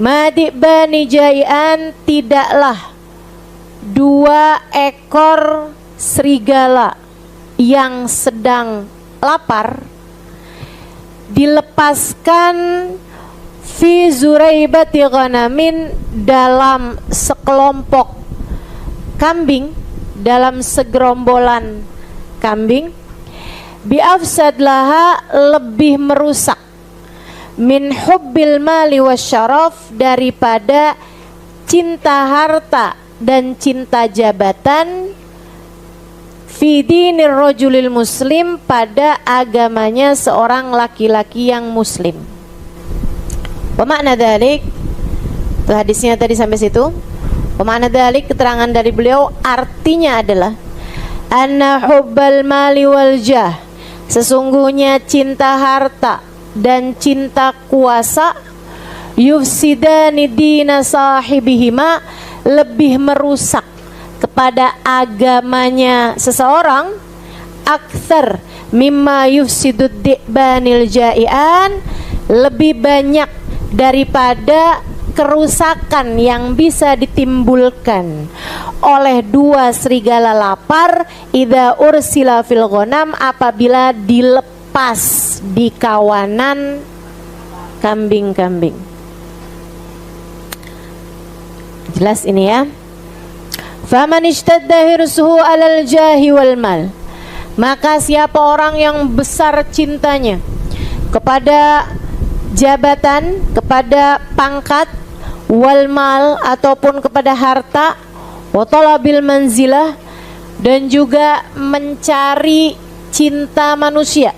Madibani jai'an, tidaklah 2 ekor serigala yang sedang lapar dilepaskan fi zuraibati ghanamin, dalam sekelompok kambing, dalam segerombolan kambing, biafsad laha, lebih merusak, min hubbil mali wasyaraf, daripada cinta harta dan cinta jabatan, fi dinir rajulil muslim, pada agamanya seorang laki-laki yang muslim. Wa makna dzalik, itu hadisnya tadi sampai situ. Wa makna dzalik, keterangan dari beliau artinya adalah anna hubbal mali wal jah, sesungguhnya cinta harta dan cinta kuasa, yufsidani dina sahibihima, lebih merusak kepada agamanya seseorang, aktsar mimma yufsidud di'banil ja'ian, lebih banyak daripada kerusakan yang bisa ditimbulkan oleh 2 serigala lapar, idza ursila fil ghanam, apabila dilepas di kawanan kambing-kambing. Jelas ini ya. Faman ishtadda hirsuhu alal jahi wal mal, maka siapa orang yang besar cintanya kepada jabatan, kepada pangkat, wal mal, ataupun kepada harta, wa talabil manzilah, dan juga mencari cinta manusia.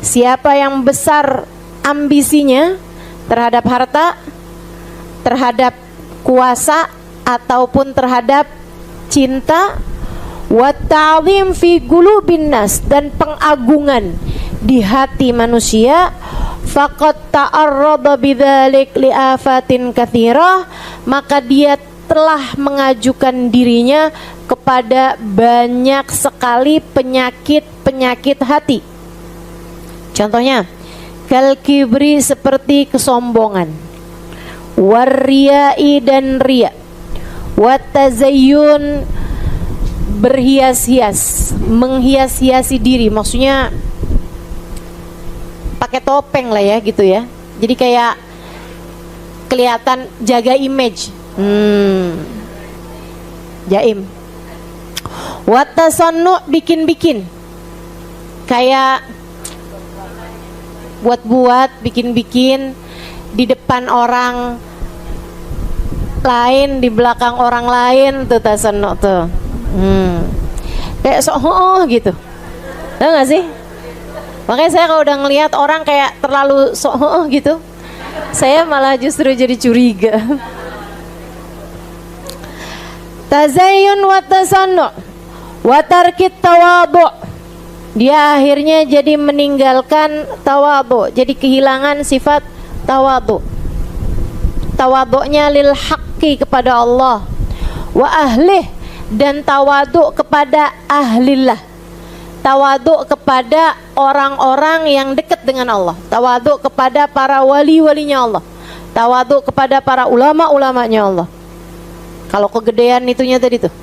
Siapa yang besar ambisinya terhadap harta, terhadap kuasa, ataupun terhadap cinta, wa ta'zim fi qulubin nas, dan pengagungan di hati manusia, faqad ta'arrada bidzalik li afatin katsirah, maka dia telah mengajukan dirinya kepada banyak sekali penyakit-penyakit hati. Contohnya, kal kibri, seperti kesombongan, warriai, dan riya, watazayyun, berhias-hias, menghias-hiasi diri, maksudnya pakai topeng lah ya gitu ya. Jadi kayak kelihatan jaga image. Jaim. Watasannu, bikin-bikin. Kayak buat-buat, bikin-bikin di depan orang lain, di belakang orang lain, tuh tasannu tuh. Kayak sok gitu. Tahu gak sih? Makanya saya kalau udah ngelihat orang kayak terlalu sok gitu, saya malah justru jadi curiga. Tazayyun wa tasannu wa tarkit tawadhu, dia akhirnya jadi meninggalkan tawadhu, jadi kehilangan sifat tawadhu. Tawadhu'nya lil haqqi, kepada Allah, wa ahlih, dan tawadhu kepada ahlillah, tawadhu kepada orang-orang yang dekat dengan Allah, tawadhu kepada para wali-walinya Allah, tawadhu kepada para ulama-ulamanya Allah. Kalau kegedean itunya tadi tuh,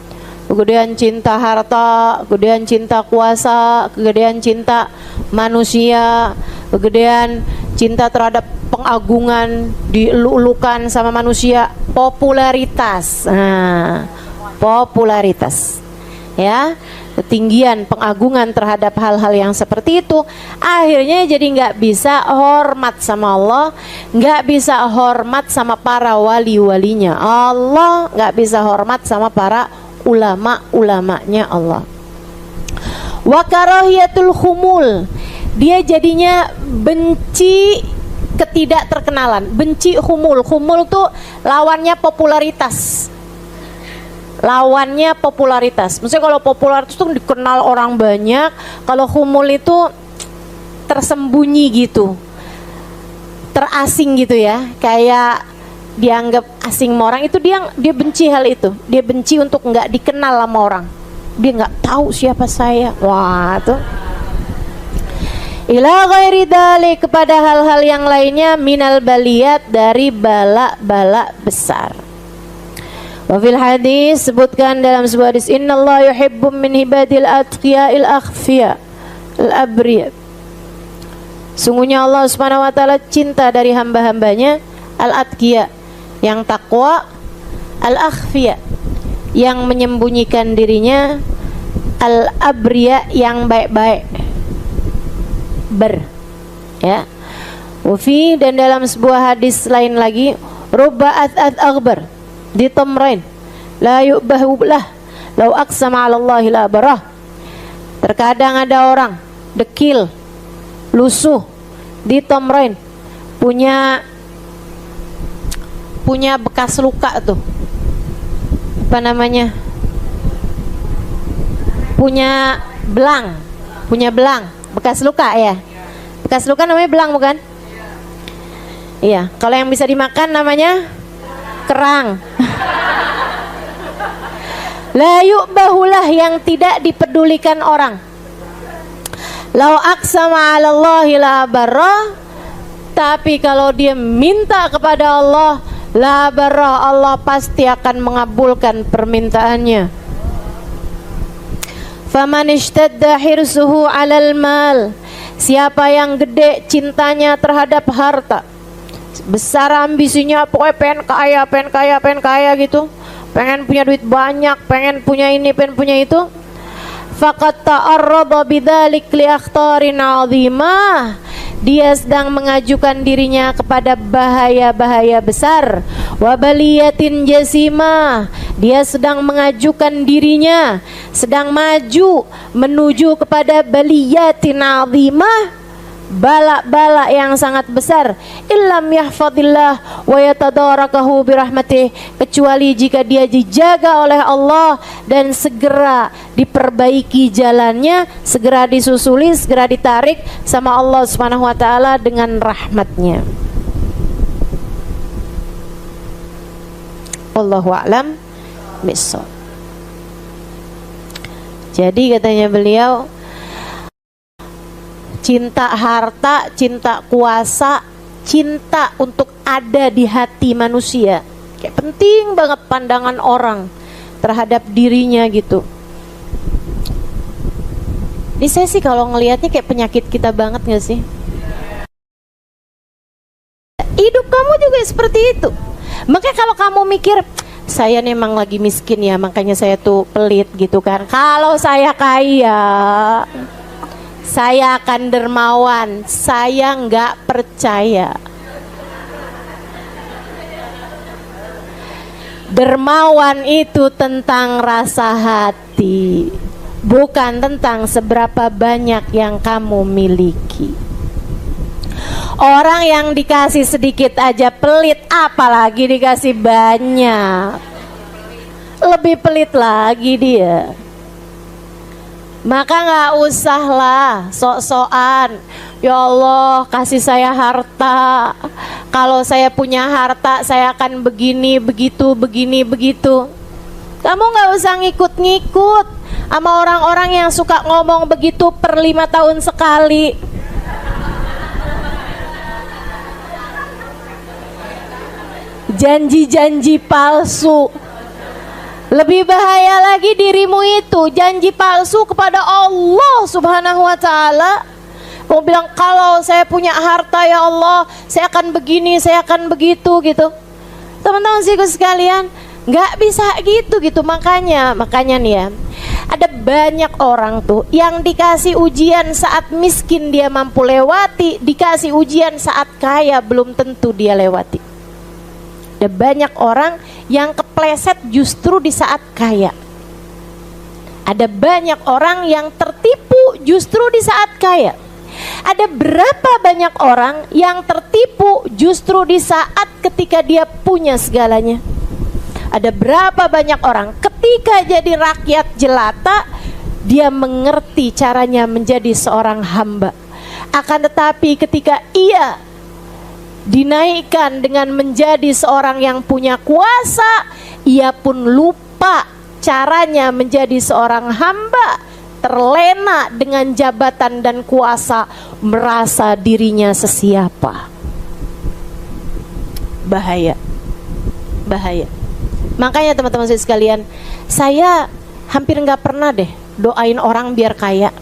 kegedean cinta harta, kegedean cinta kuasa, kegedean cinta manusia, kegedean cinta terhadap pengagungan, dielu-elukan sama manusia, popularitas. Nah, popularitas. Ya, ketinggian pengagungan terhadap hal-hal yang seperti itu, akhirnya jadi nggak bisa hormat sama Allah, nggak bisa hormat sama para wali-walinya Allah, nggak bisa hormat sama para ulama-ulamanya Allah. Wa karahiyatul khumul, dia jadinya benci ketidakterkenalan, benci khumul. Khumul tuh lawannya popularitas. Lawannya popularitas. Maksudnya kalau popularitas itu dikenal orang banyak, kalau khumul itu tersembunyi gitu, terasing gitu ya, kayak dianggap asing sama orang. Itu dia benci hal itu. Dia benci untuk nggak dikenal sama orang. Dia nggak tahu siapa saya. Wah tuh. ila ghairi dzalik, kepada hal-hal yang lainnya, minal baliyat, dari bala-bala besar. Wa fil hadis, sebutkan dalam sebuah hadis, innallaha yuhibbu min ibadil atqiya'il akhfiya al-abriya, sungguhnya Allah Subhanahu wa taala cinta dari hamba-hambanya al-atqiya, yang takwa, al-akhfiya, yang menyembunyikan dirinya, al-abriya, yang baik-baik, ya. Wafi, dan dalam sebuah hadis lain lagi, rubba ath aghbar di tamrain la yu'bahu lah law aqsama 'ala Allahi la barah. Terkadang ada orang dekil, lusuh di tamrain, punya bekas luka tuh, apa namanya, punya belang, bekas luka ya. Bekas luka namanya belang bukan? Iya. Kalau yang bisa dimakan namanya kerang. La yu'bahulah, yang tidak dipedulikan orang. Lau aqsama 'ala Allahi la barra, tapi kalau dia minta kepada Allah, la barra, Allah pasti akan mengabulkan permintaannya. Faman ishtadda hirsuhu 'alal mal, siapa yang gede cintanya terhadap harta, besar ambisinya, pokoknya pengen kaya gitu, pengen punya duit banyak, pengen punya ini, pengen punya itu, faqad ta'arrada bidzalik li akhtarin 'azimah, dia sedang mengajukan dirinya kepada bahaya-bahaya besar, wa baliyatin jasimah, dia sedang mengajukan dirinya, sedang maju menuju kepada baliyatin 'azimah, bala-bala yang sangat besar. Illam yahfadillah wa yatadarakahu birahmatih, kecuali jika dia dijaga oleh Allah dan segera diperbaiki jalannya, segera disusuli, segera ditarik sama Allah Subhanahu wa taala dengan rahmatnya. Wallahu a'lam bishawab. Jadi katanya beliau, cinta harta, cinta kuasa, cinta untuk ada di hati manusia, kayak penting banget pandangan orang terhadap dirinya gitu. Ini saya sih kalau ngelihatnya kayak penyakit kita banget gak sih? Hidup kamu juga seperti itu. Makanya kalau kamu mikir, saya memang lagi miskin ya, makanya saya tuh pelit gitu kan. Kalau saya kaya, saya akan dermawan. Saya nggak percaya. Dermawan itu tentang rasa hati, bukan tentang seberapa banyak yang kamu miliki. Orang yang dikasih sedikit aja pelit, apalagi dikasih banyak, lebih pelit lagi dia. Maka gak usah lah sok-sokan, ya Allah kasih saya harta, kalau saya punya harta saya akan begini, begitu, begini, begitu. Kamu gak usah ngikut-ngikut sama orang-orang yang suka ngomong begitu per 5 tahun sekali. Janji-janji palsu. Lebih bahaya lagi dirimu itu janji palsu kepada Allah Subhanahu wa taala. Kamu bilang kalau saya punya harta ya Allah, saya akan begini, saya akan begitu gitu. Teman-teman sih sekalian, nggak bisa gitu. Makanya nih ya, ada banyak orang tuh yang dikasih ujian saat miskin dia mampu lewati, dikasih ujian saat kaya belum tentu dia lewati. Ada banyak orang yang kepleset justru di saat kaya. Ada banyak orang yang tertipu justru di saat kaya. Ada berapa banyak orang yang tertipu justru di saat ketika dia punya segalanya. Ada berapa banyak orang ketika jadi rakyat jelata, dia mengerti caranya menjadi seorang hamba. Akan tetapi ketika ia dinaikkan dengan menjadi seorang yang punya kuasa, ia pun lupa caranya menjadi seorang hamba, terlena dengan jabatan dan kuasa, merasa dirinya sesiapa. Bahaya. Bahaya. Makanya teman-teman saya sekalian, saya hampir nggak pernah deh doain orang biar kaya.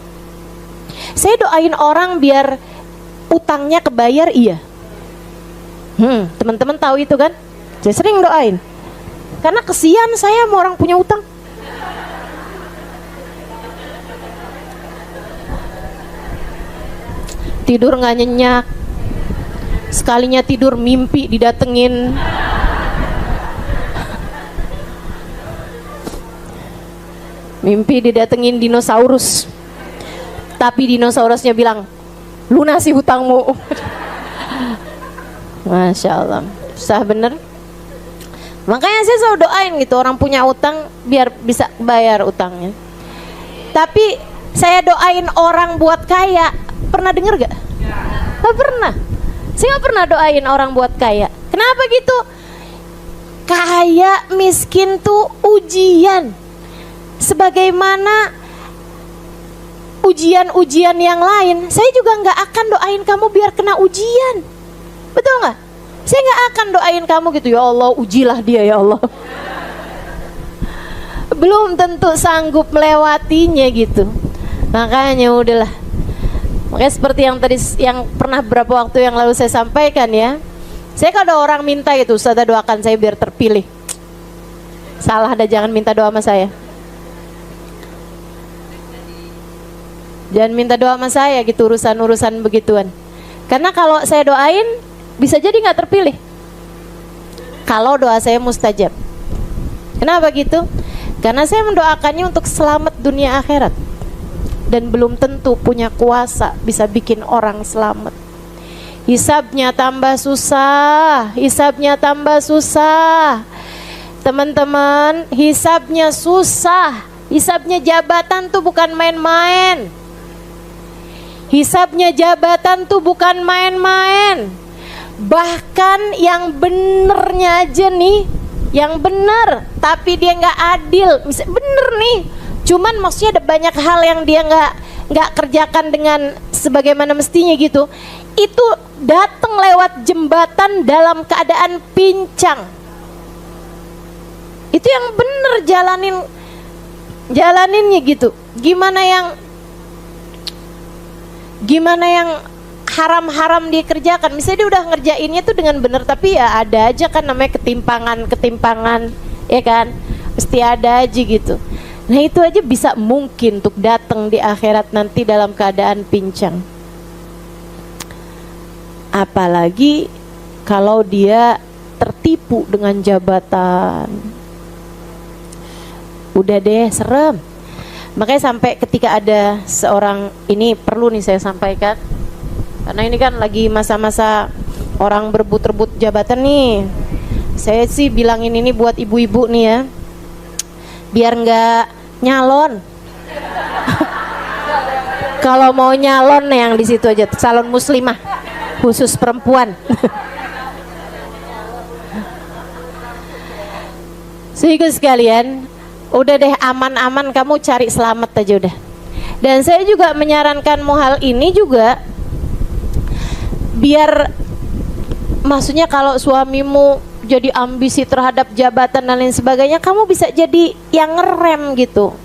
Saya doain orang biar utangnya kebayar, iya. Teman-teman tahu itu kan? Saya sering doain. Karena kesian saya sama orang punya utang. Tidur nggak nyenyak. Sekalinya tidur mimpi didatengin. Mimpi didatengin dinosaurus. Tapi dinosaurusnya bilang, lunasi hutangmu. Masya Allah, susah bener. Makanya saya selalu doain gitu, orang punya utang biar bisa bayar utangnya. Tapi saya doain orang buat kaya, pernah denger gak? Gak pernah. Saya gak pernah doain orang buat kaya. Kenapa gitu? Kaya miskin tuh ujian. Sebagaimana ujian-ujian yang lain, saya juga gak akan doain kamu biar kena ujian. Betul gak? Saya gak akan doain kamu gitu, ya Allah ujilah dia ya Allah. Belum tentu sanggup melewatinya gitu. Makanya udahlah. Makanya seperti yang tadi, yang pernah beberapa waktu yang lalu saya sampaikan ya, saya kalau orang minta itu, Ustazah doakan saya biar terpilih. Salah, dah, jangan minta doa sama saya. Jangan minta doa sama saya gitu, urusan-urusan begituan. Karena kalau saya doain, bisa jadi gak terpilih. Kalau doa saya mustajab. Kenapa gitu? Karena saya mendoakannya untuk selamat dunia akhirat. Dan belum tentu punya kuasa bisa bikin orang selamat. Hisabnya tambah susah. Hisabnya tambah susah. Teman-teman, hisabnya susah. Hisabnya jabatan tuh bukan main-main. Hisabnya jabatan tuh bukan main-main. Bahkan yang benernya aja nih, yang bener tapi dia nggak adil, misalnya bener nih, cuman maksudnya ada banyak hal yang dia nggak kerjakan dengan sebagaimana mestinya gitu, itu datang lewat jembatan dalam keadaan pincang. Itu yang bener jalaninnya gitu. Gimana yang haram-haram dikerjakan, misalnya dia udah ngerjainnya tuh dengan benar, tapi ya ada aja kan namanya ketimpangan, ya kan, mesti ada aja gitu. Nah itu aja bisa mungkin untuk datang di akhirat nanti dalam keadaan pincang. Apalagi kalau dia tertipu dengan jabatan, udah deh serem. Makanya sampai ketika ada seorang, ini perlu nih saya sampaikan, karena ini kan lagi masa-masa orang berebut-rebut jabatan nih. Saya sih bilangin ini buat ibu-ibu nih ya, biar nggak nyalon. Kalau mau nyalon yang di situ aja, salon muslimah khusus perempuan. Sehingga sekalian, udah deh aman-aman kamu cari selamat aja udah. Dan saya juga menyarankanmu hal ini juga, biar maksudnya kalau suamimu jadi ambisi terhadap jabatan dan lain sebagainya, kamu bisa jadi yang ngerem gitu.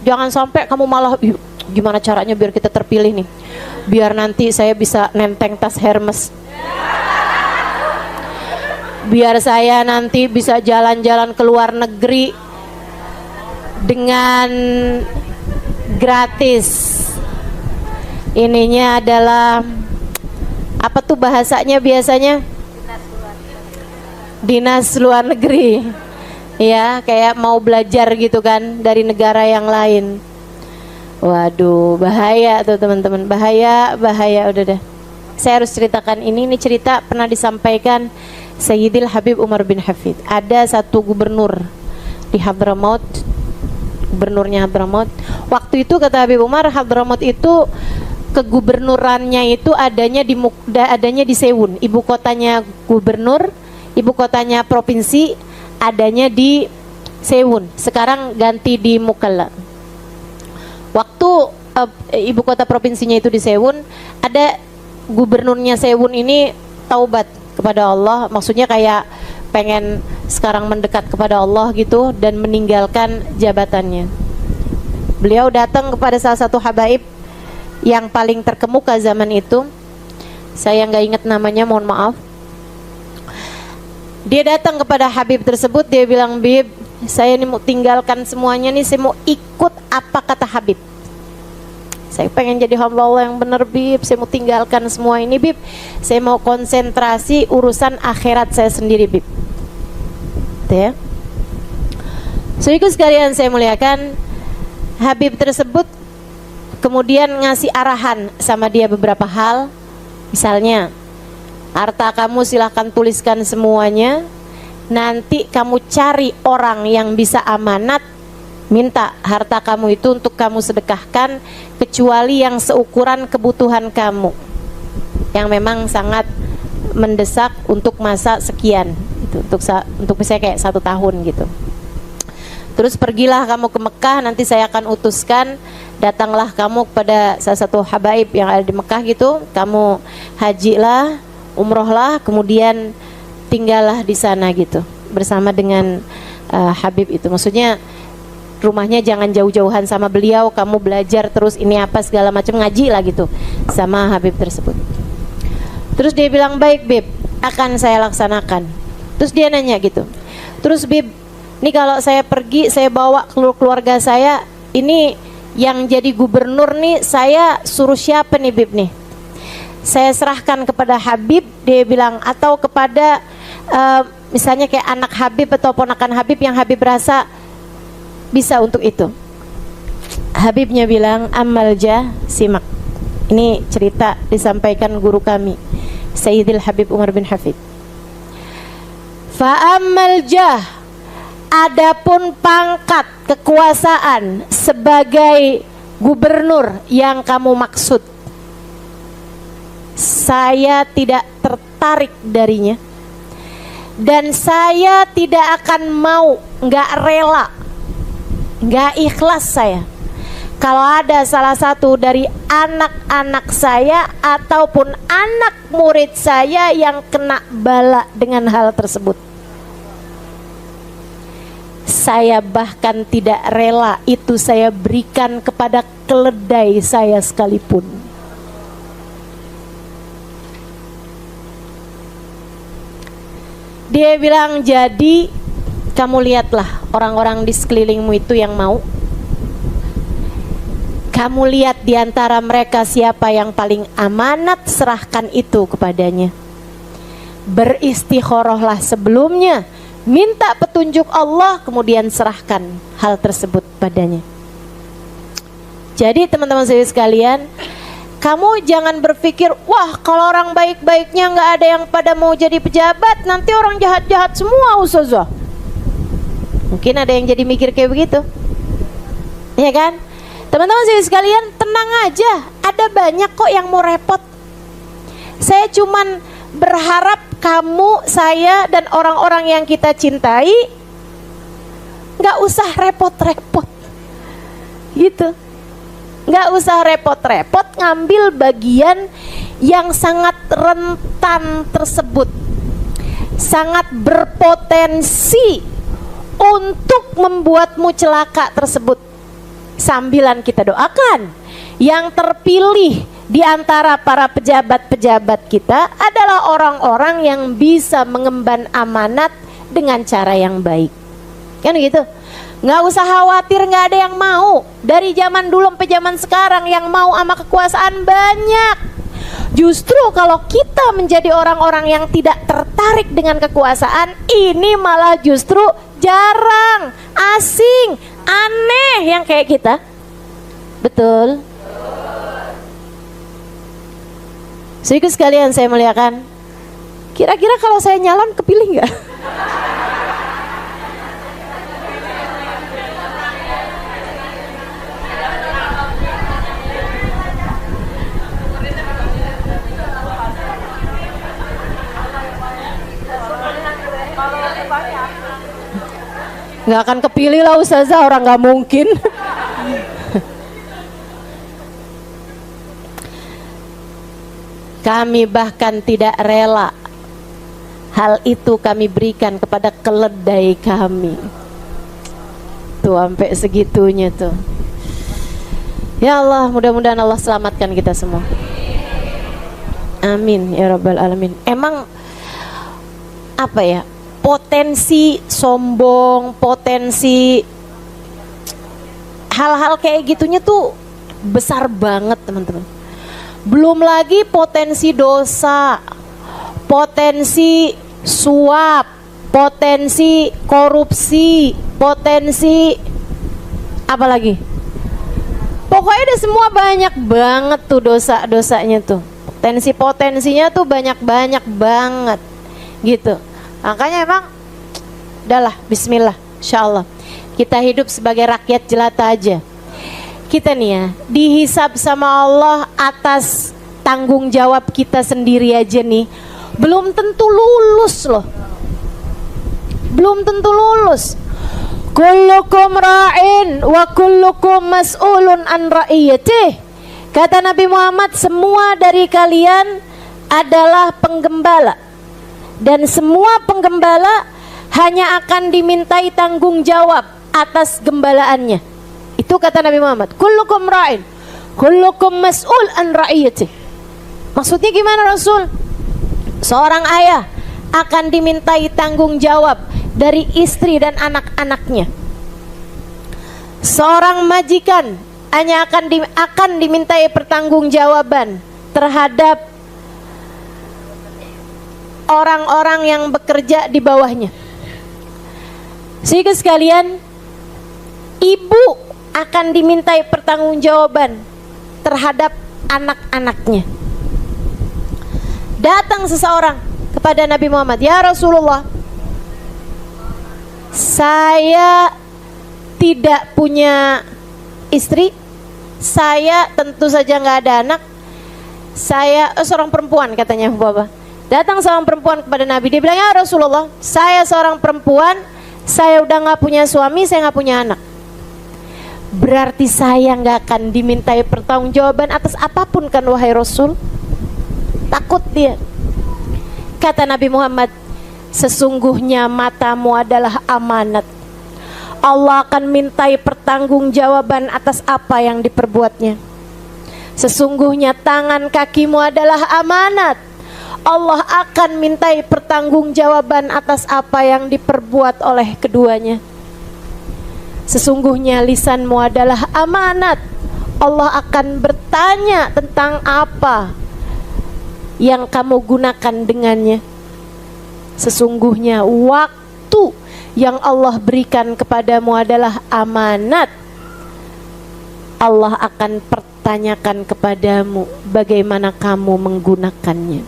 Jangan sampai kamu malah, gimana caranya biar kita terpilih nih, biar nanti saya bisa nenteng tas Hermes, biar saya nanti bisa jalan-jalan ke luar negeri dengan gratis. Ininya adalah apa tuh bahasanya biasanya? Dinas luar negeri. Ya, kayak mau belajar gitu kan dari negara yang lain. Waduh, bahaya tuh teman-teman, bahaya udah deh. Saya harus ceritakan ini cerita pernah disampaikan Sayyidil Habib Umar bin Hafid. Ada satu gubernur di Hadramaut, gubernurnya Hadramaut. Waktu itu kata Habib Umar, Hadramaut itu kegubernurannya itu adanya di Sewun, ibu kotanya gubernur, ibu kotanya provinsi adanya di Sewun. Sekarang ganti di Mukalla. Waktu ibu kota provinsinya itu di Sewun, ada gubernurnya Sewun ini taubat kepada Allah, maksudnya kayak pengen sekarang mendekat kepada Allah gitu dan meninggalkan jabatannya. Beliau datang kepada salah satu habaib yang paling terkemuka zaman itu, saya nggak ingat namanya, mohon maaf. Dia datang kepada Habib tersebut, dia bilang, Bib, saya ini mau tinggalkan semuanya nih, saya mau ikut apa kata Habib. Saya pengen jadi hamba Allah yang benar, Bib. Saya mau tinggalkan semua ini, Bib. Saya mau konsentrasi urusan akhirat saya sendiri, Bib. Ya. Saudaraku sekalian saya muliakan, Habib tersebut kemudian ngasih arahan sama dia beberapa hal. Misalnya, harta kamu silahkan tuliskan semuanya. Nanti kamu cari orang yang bisa amanat, minta harta kamu itu untuk kamu sedekahkan, kecuali yang seukuran kebutuhan kamu yang memang sangat mendesak untuk masa sekian gitu, untuk misalnya kayak 1 tahun gitu. Terus pergilah kamu ke Mekah, nanti saya akan utuskan, datanglah kamu kepada salah satu habaib yang ada di Mekah gitu, kamu hajilah, umrohlah, kemudian tinggallah di sana gitu bersama dengan Habib itu. Maksudnya rumahnya jangan jauh-jauhan sama beliau, kamu belajar terus ini apa segala macam, ngaji lah gitu sama Habib tersebut. Terus dia bilang, baik Bib, akan saya laksanakan. Terus dia nanya gitu, terus Bib, ini kalau saya pergi, saya bawa keluarga saya, ini yang jadi gubernur nih, saya suruh siapa nih Bib nih? Saya serahkan kepada Habib, dia bilang, atau kepada misalnya kayak anak Habib atau ponakan Habib yang Habib rasa bisa untuk itu. Habibnya bilang, Amalja, simak. Ini cerita disampaikan guru kami, Sayyidil Habib Umar bin Hafid. Fa'amalja, adapun pangkat kekuasaan sebagai gubernur yang kamu maksud, saya tidak tertarik darinya, dan saya tidak akan mau, nggak rela, nggak ikhlas saya kalau ada salah satu dari anak-anak saya ataupun anak murid saya yang kena bala dengan hal tersebut. Saya bahkan tidak rela itu saya berikan kepada keledai saya sekalipun. Dia bilang, jadi kamu lihatlah orang-orang di sekelilingmu itu yang mau. Kamu lihat di antara mereka siapa yang paling amanat, serahkan itu kepadanya. Beristikharahlah sebelumnya, minta petunjuk Allah, kemudian serahkan hal tersebut padanya. Jadi teman-teman saya sekalian, kamu jangan berpikir, wah kalau orang baik-baiknya nggak ada yang pada mau jadi pejabat, nanti orang jahat-jahat semua ustazah. Mungkin ada yang jadi mikir kayak begitu, ya kan? Teman-teman saya sekalian, tenang aja, ada banyak kok yang mau repot. Saya cuman berharap kamu, saya, dan orang-orang yang kita cintai nggak usah repot-repot, gitu. Nggak usah repot-repot ngambil bagian yang sangat rentan tersebut, sangat berpotensi untuk membuatmu celaka tersebut. Sambilan kita doakan yang terpilih di antara para pejabat-pejabat kita adalah orang-orang yang bisa mengemban amanat dengan cara yang baik. Kan gitu? Nggak usah khawatir, nggak ada yang mau. Dari zaman dulu sampai zaman sekarang yang mau sama kekuasaan banyak. Justru kalau kita menjadi orang-orang yang tidak tertarik dengan kekuasaan, ini malah justru jarang, asing, aneh yang kayak kita. Betul? Saudaraku sekalian saya muliakan, kira-kira kalau saya nyalon kepilih nggak? Nggak akan kepilih lah ustazah, orang nggak mungkin. Kami bahkan tidak rela hal itu kami berikan kepada keledai kami. Tuh sampai segitunya tuh. Ya Allah, mudah-mudahan Allah selamatkan kita semua. Amin ya rabbal alamin. Emang apa ya, potensi sombong, potensi hal-hal kayak gitunya tuh besar banget teman-teman. Belum lagi potensi dosa, potensi suap, potensi korupsi, potensi apa lagi? Pokoknya ada semua, banyak banget tuh dosa-dosanya tuh. Potensinya tuh banyak banget gitu. Makanya emang udahlah, bismillah, insyaallah kita hidup sebagai rakyat jelata aja. Kita nih ya dihisab sama Allah atas tanggung jawab kita sendiri aja nih, belum tentu lulus loh. Belum tentu lulus. Kullukum ra'in wa kullukum mas'ulun an ra'iyatih. Kata Nabi Muhammad, semua dari kalian adalah penggembala, dan semua penggembala hanya akan dimintai tanggung jawab atas gembalaannya. Itu kata Nabi Muhammad, kullukum ra'in, kullukum mas'ul an ra'iyatih. Maksudnya gimana Rasul? Seorang ayah akan dimintai tanggung jawab dari istri dan anak-anaknya. Seorang majikan hanya akan dimintai pertanggungjawaban terhadap orang-orang yang bekerja di bawahnya. Sehingga sekalian, ibu akan dimintai pertanggungjawaban terhadap anak-anaknya. Datang seseorang kepada Nabi Muhammad, ya Rasulullah, saya tidak punya istri, saya tentu saja nggak ada anak, saya seorang perempuan, katanya Bapak. Datang seorang perempuan kepada Nabi, dia bilang, ya Rasulullah, saya seorang perempuan, saya udah nggak punya suami, saya nggak punya anak. Berarti saya nggak akan dimintai pertanggungjawaban atas apapun kan wahai Rasul? Takut dia. Kata Nabi Muhammad, sesungguhnya matamu adalah amanat. Allah akan mintai pertanggungjawaban atas apa yang diperbuatnya. Sesungguhnya tangan kakimu adalah amanat. Allah akan mintai pertanggungjawaban atas apa yang diperbuat oleh keduanya. Sesungguhnya lisanmu adalah amanat. Allah akan bertanya tentang apa yang kamu gunakan dengannya. Sesungguhnya waktu yang Allah berikan kepadamu adalah amanat. Allah akan pertanyakan kepadamu bagaimana kamu menggunakannya.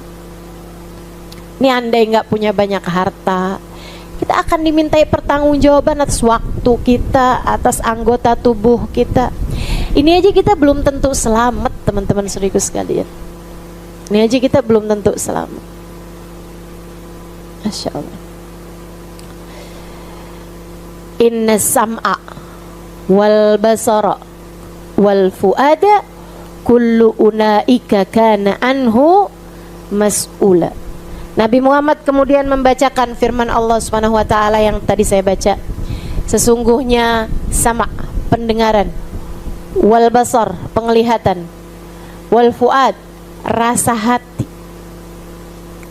Ini andai nggak punya banyak harta, kita akan dimintai pertanggungjawaban atas waktu kita, atas anggota tubuh kita. Ini aja kita belum tentu selamat, teman-teman saudaraku sekalian. Ini aja kita belum tentu selamat. Masya Allah. Inna sam'a wal basara wal fuada kullu ulaika kana anhu mas'ula. Nabi Muhammad kemudian membacakan firman Allah Subhanahu wa taala yang tadi saya baca. Sesungguhnya sama, pendengaran, wal basar, penglihatan, wal fuad, rasa hati,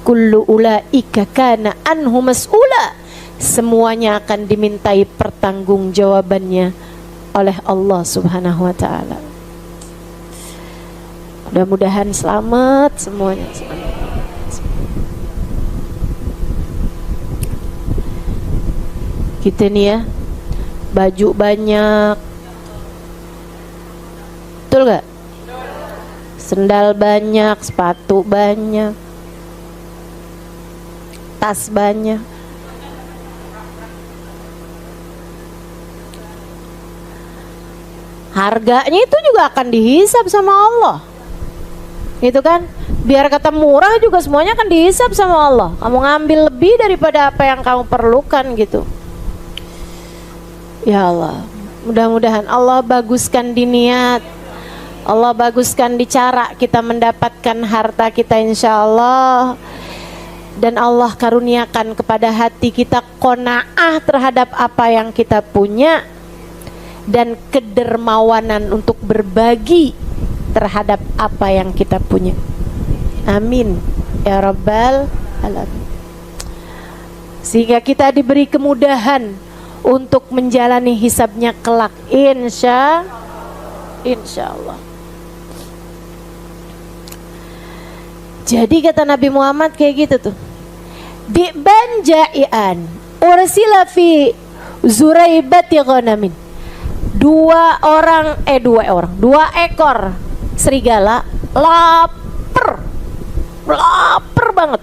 kullu ulaika kana anhu mas'ula, semuanya akan dimintai pertanggungjawabannya oleh Allah Subhanahu wa taala. Mudah-mudahan selamat semuanya. Kita nih ya, baju banyak, betul gak? Sendal banyak, sepatu banyak, tas banyak. Harganya itu juga akan dihisab sama Allah, gitu kan? Biar kata murah juga semuanya akan dihisab sama Allah. Kamu ngambil lebih daripada apa yang kamu perlukan gitu. Ya Allah, mudah-mudahan Allah baguskan di niat, Allah baguskan di cara kita mendapatkan harta kita insya Allah. Dan Allah karuniakan kepada hati kita qanaah terhadap apa yang kita punya, dan kedermawanan untuk berbagi terhadap apa yang kita punya. Amin ya rabbal alamin. Sehingga kita diberi kemudahan untuk menjalani hisabnya kelak insya Allah. Jadi kata Nabi Muhammad kayak gitu tuh, di banjaian ursila fi zuraibati ghanamin. Dua ekor serigala lapar banget.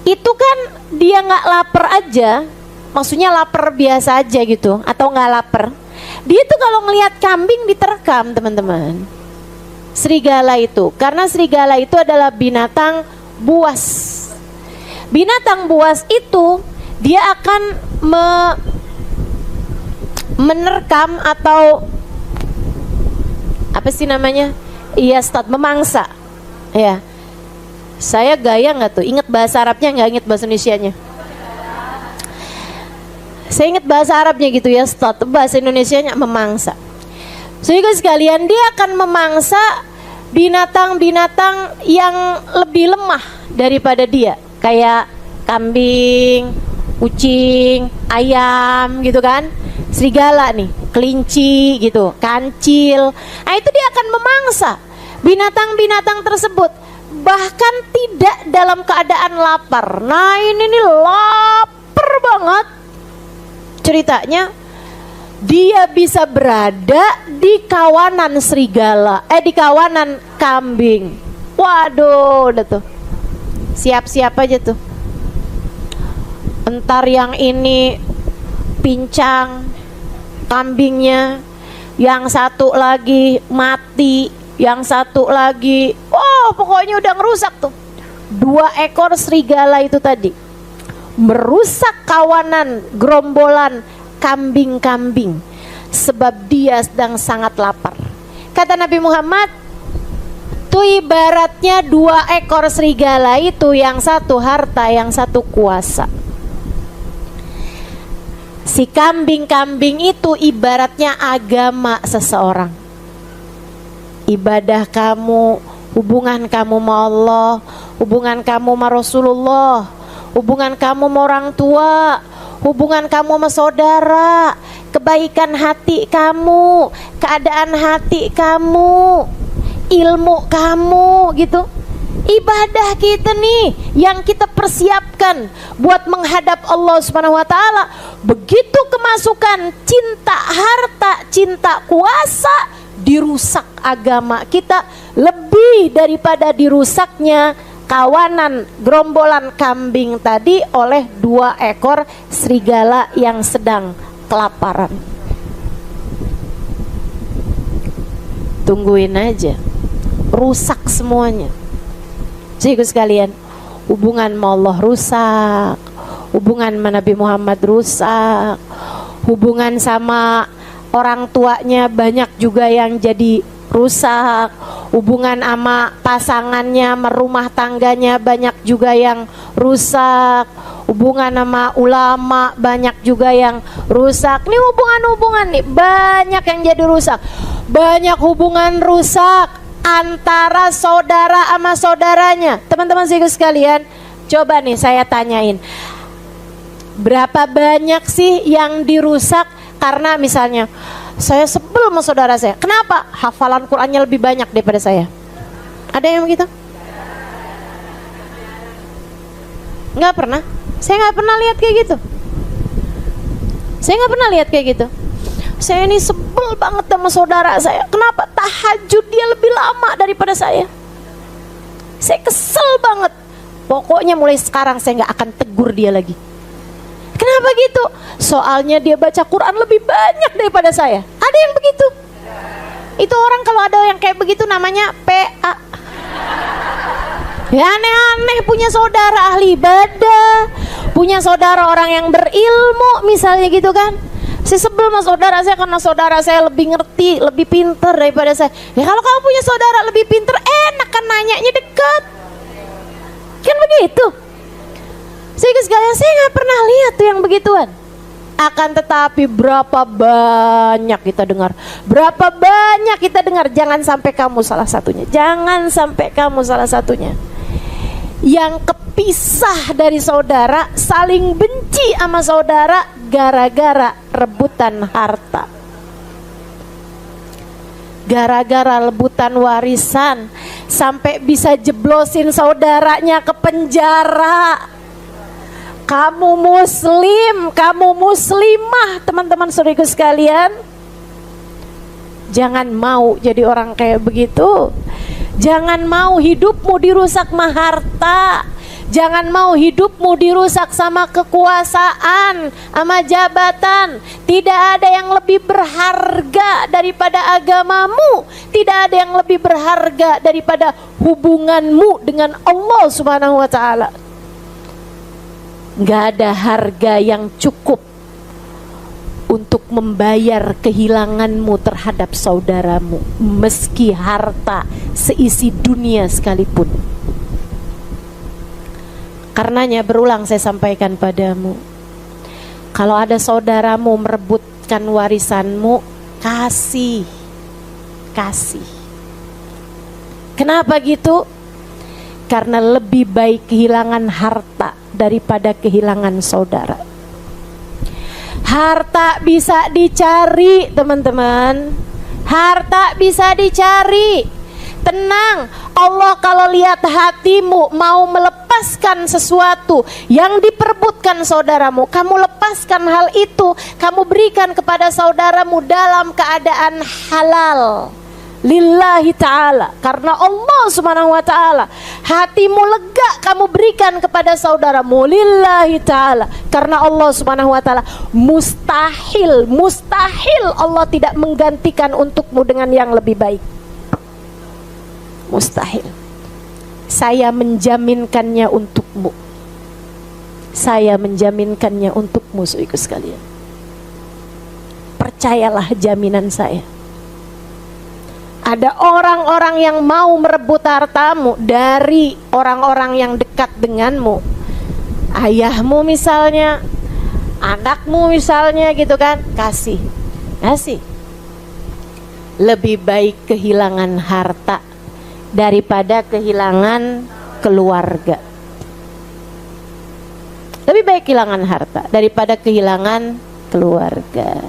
Itu kan dia nggak lapar aja, maksudnya lapar biasa aja gitu, atau nggak lapar. Dia tuh kalau ngelihat kambing diterkam, teman-teman. Serigala itu, karena serigala itu adalah binatang buas. Binatang buas itu dia akan menerkam atau apa sih namanya? Iya, memangsa. Ya. Saya gaya nggak tuh? Ingat bahasa Arabnya nggak? Ingat bahasa Indonesianya? Saya ingat bahasa Arabnya gitu ya, bahasa Indonesianya memangsa. Sehingga sekalian dia akan memangsa binatang-binatang yang lebih lemah daripada dia, kayak kambing, kucing, ayam gitu kan. Serigala nih, kelinci gitu, kancil. Nah itu dia akan memangsa binatang-binatang tersebut, bahkan tidak dalam keadaan lapar. Nah ini nih lapar banget. Ceritanya dia bisa berada di kawanan serigala, di kawanan kambing. Waduh, udah tuh. Siap-siap aja tuh. Entar yang ini pincang kambingnya, yang satu lagi mati, yang satu lagi, pokoknya udah ngerusak tuh. 2 ekor serigala itu tadi merusak kawanan gerombolan kambing-kambing sebab dia sedang sangat lapar. Kata Nabi Muhammad, tuh ibaratnya 2 ekor serigala itu, yang satu harta, yang satu kuasa. Si kambing-kambing itu ibaratnya agama seseorang. Ibadah kamu, hubungan kamu sama Allah, hubungan kamu sama Rasulullah, hubungan kamu sama orang tua, hubungan kamu sama saudara, kebaikan hati kamu, keadaan hati kamu, ilmu kamu gitu. Ibadah kita nih yang kita persiapkan buat menghadap Allah Subhanahu wa taala. Begitu kemasukan cinta harta, cinta kuasa, dirusak agama kita lebih daripada dirusaknya kawanan gerombolan kambing tadi oleh 2 ekor serigala yang sedang kelaparan. Tungguin aja, rusak semuanya. Jadi sekalian, hubungan sama Allah rusak, hubungan sama Nabi Muhammad rusak, hubungan sama orang tuanya banyak juga yang jadi rusak, hubungan sama pasangannya, sama rumah tangganya banyak juga yang rusak, hubungan sama ulama banyak juga yang rusak. Nih hubungan-hubungan nih banyak yang jadi rusak. Banyak hubungan rusak antara saudara sama saudaranya. Teman-teman sekalian, coba nih saya tanyain, berapa banyak sih yang dirusak karena misalnya saya sebel sama saudara saya, kenapa? Hafalan Qur'annya lebih banyak daripada saya. Ada yang begitu? Nggak pernah. Saya nggak pernah lihat kayak gitu. Saya nggak pernah lihat kayak gitu. Saya ini sebel banget sama saudara saya, kenapa tahajud dia lebih lama daripada saya. Saya kesel banget. Pokoknya mulai sekarang saya nggak akan tegur dia lagi. Kenapa gitu? Soalnya dia baca Quran lebih banyak daripada saya. Ada yang begitu? Itu orang kalau ada yang kayak begitu namanya PA. Ya aneh-aneh, punya saudara ahli ibadah, punya saudara orang yang berilmu misalnya gitu kan. Saya sebel sama saudara saya karena saudara saya lebih ngerti, lebih pinter daripada saya. Ya kalau kamu punya saudara lebih pinter, enak kan nanyanya dekat. Kan begitu. Sehingga sekalian saya nggak pernah lihat tuh yang begituan. Akan tetapi berapa banyak kita dengar, berapa banyak kita dengar, jangan sampai kamu salah satunya, jangan sampai kamu salah satunya. Yang kepisah dari saudara, saling benci sama saudara gara-gara rebutan harta, gara-gara rebutan warisan, sampai bisa jeblosin saudaranya ke penjara. Kamu muslim, kamu muslimah, teman-teman saudaraku sekalian, jangan mau jadi orang kayak begitu. Jangan mau hidupmu dirusak sama harta. Jangan mau hidupmu dirusak sama kekuasaan, sama jabatan. Tidak ada yang lebih berharga daripada agamamu. Tidak ada yang lebih berharga daripada hubunganmu dengan Allah Subhanahu wa ta'ala. Gak ada harga yang cukup untuk membayar kehilanganmu terhadap saudaramu, meski harta seisi dunia sekalipun. Karenanya berulang saya sampaikan padamu, kalau ada saudaramu merebutkan warisanmu, kasih. Kenapa gitu? Karena lebih baik kehilangan harta daripada kehilangan saudara. Harta bisa dicari, teman-teman. Harta bisa dicari. Tenang, Allah kalau lihat hatimu mau melepaskan sesuatu yang diperebutkan saudaramu, kamu lepaskan hal itu, kamu berikan kepada saudaramu dalam keadaan halal, lillahi ta'ala, karena Allah subhanahu wa ta'ala. Hatimu lega, kamu berikan kepada saudaramu lillahi ta'ala, karena Allah subhanahu wa ta'ala. Mustahil Allah tidak menggantikan untukmu dengan yang lebih baik. Mustahil. Saya menjaminkannya untukmu. Saya menjaminkannya untukmu, saudaraku sekalian. Percayalah jaminan saya. Ada orang-orang yang mau merebut hartamu dari orang-orang yang dekat denganmu. Ayahmu misalnya, anakmu misalnya gitu kan. Kasih. Lebih baik kehilangan harta daripada kehilangan keluarga. Lebih baik kehilangan harta daripada kehilangan keluarga.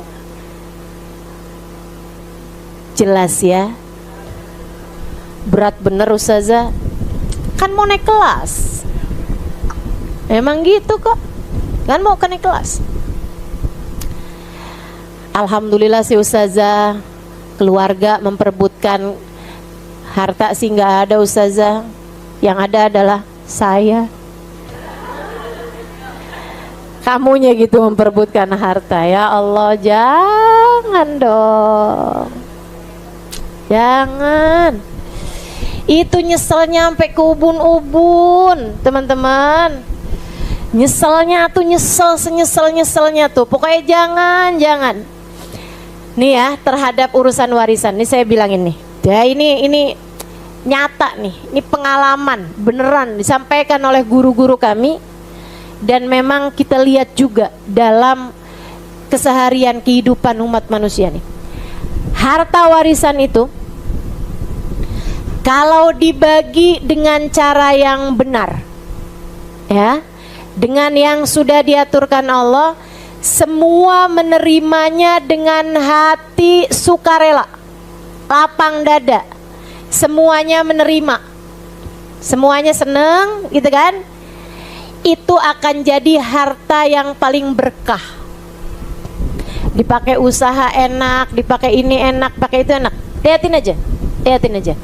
Jelas ya? Berat bener Ustazah. Kan mau naik kelas. Emang gitu kok. Kan mau naik kelas. Alhamdulillah si Ustazah, keluarga memperebutkan harta sih nggak ada Ustazah. Yang ada adalah saya. Kamunya gitu memperebutkan harta. Ya Allah, jangan dong. Jangan. Itu nyeselnya sampai ke ubun-ubun, teman-teman. Nyeselnya tuh senyesel-nyeselnya tuh. Pokoknya jangan. Nih ya, terhadap urusan warisan. Nih saya bilang ini. Ya ini nyata nih. Ini pengalaman beneran disampaikan oleh guru-guru kami. Dan memang kita lihat juga dalam keseharian kehidupan umat manusia nih. Harta warisan itu kalau dibagi dengan cara yang benar, ya, dengan yang sudah diaturkan Allah, semua menerimanya dengan hati sukarela, lapang dada, semuanya menerima, semuanya seneng, gitu kan? Itu akan jadi harta yang paling berkah. Dipakai usaha enak, dipakai ini enak, pakai itu enak. Lihatin aja.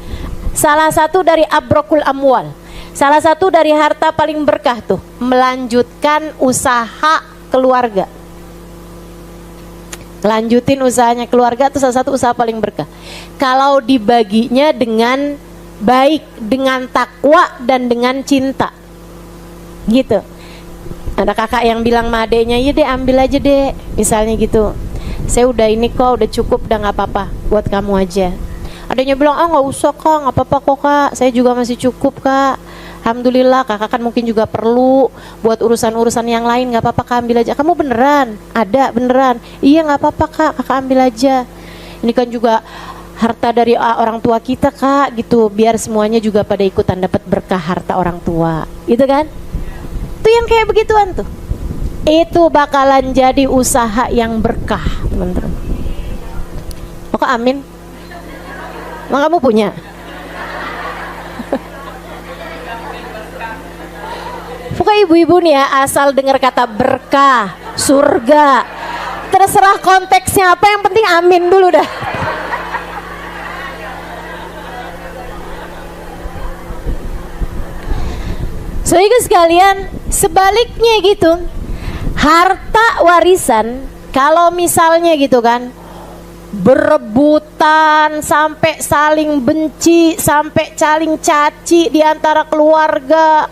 Salah satu dari abrokul amwal, salah satu dari harta paling berkah tuh, melanjutkan usaha keluarga. Lanjutin usahanya keluarga itu salah satu usaha paling berkah. Kalau dibaginya dengan baik, dengan takwa dan dengan cinta, gitu. Ada kakak yang bilang sama adeknya, iya deh ambil aja deh, misalnya gitu. saya udah ini kok, udah cukup, udah nggak apa-apa, buat kamu aja. Adanya bilang, nggak usah kak, nggak apa-apa kok kak, saya juga masih cukup kak. Alhamdulillah, kakak kan mungkin juga perlu buat urusan-urusan yang lain, nggak apa-apa kak, ambil aja. Kamu beneran? Ada beneran? Iya nggak apa-apa kak, kakak ambil aja. Ini kan juga harta dari orang tua kita kak, gitu. Biar semuanya juga pada ikutan dapat berkah harta orang tua, gitu kan? Itu yang kayak begituan tuh. Itu bakalan jadi usaha yang berkah, teman-teman. Maka amin. Emang kamu punya? Pokoknya ibu-ibu nih ya, asal dengar kata berkah, surga, terserah konteksnya apa, yang penting amin dulu dah. Saudara sekalian, sebaliknya gitu, harta warisan kalau misalnya gitu kan, berebutan sampai saling benci, sampai saling caci di antara keluarga,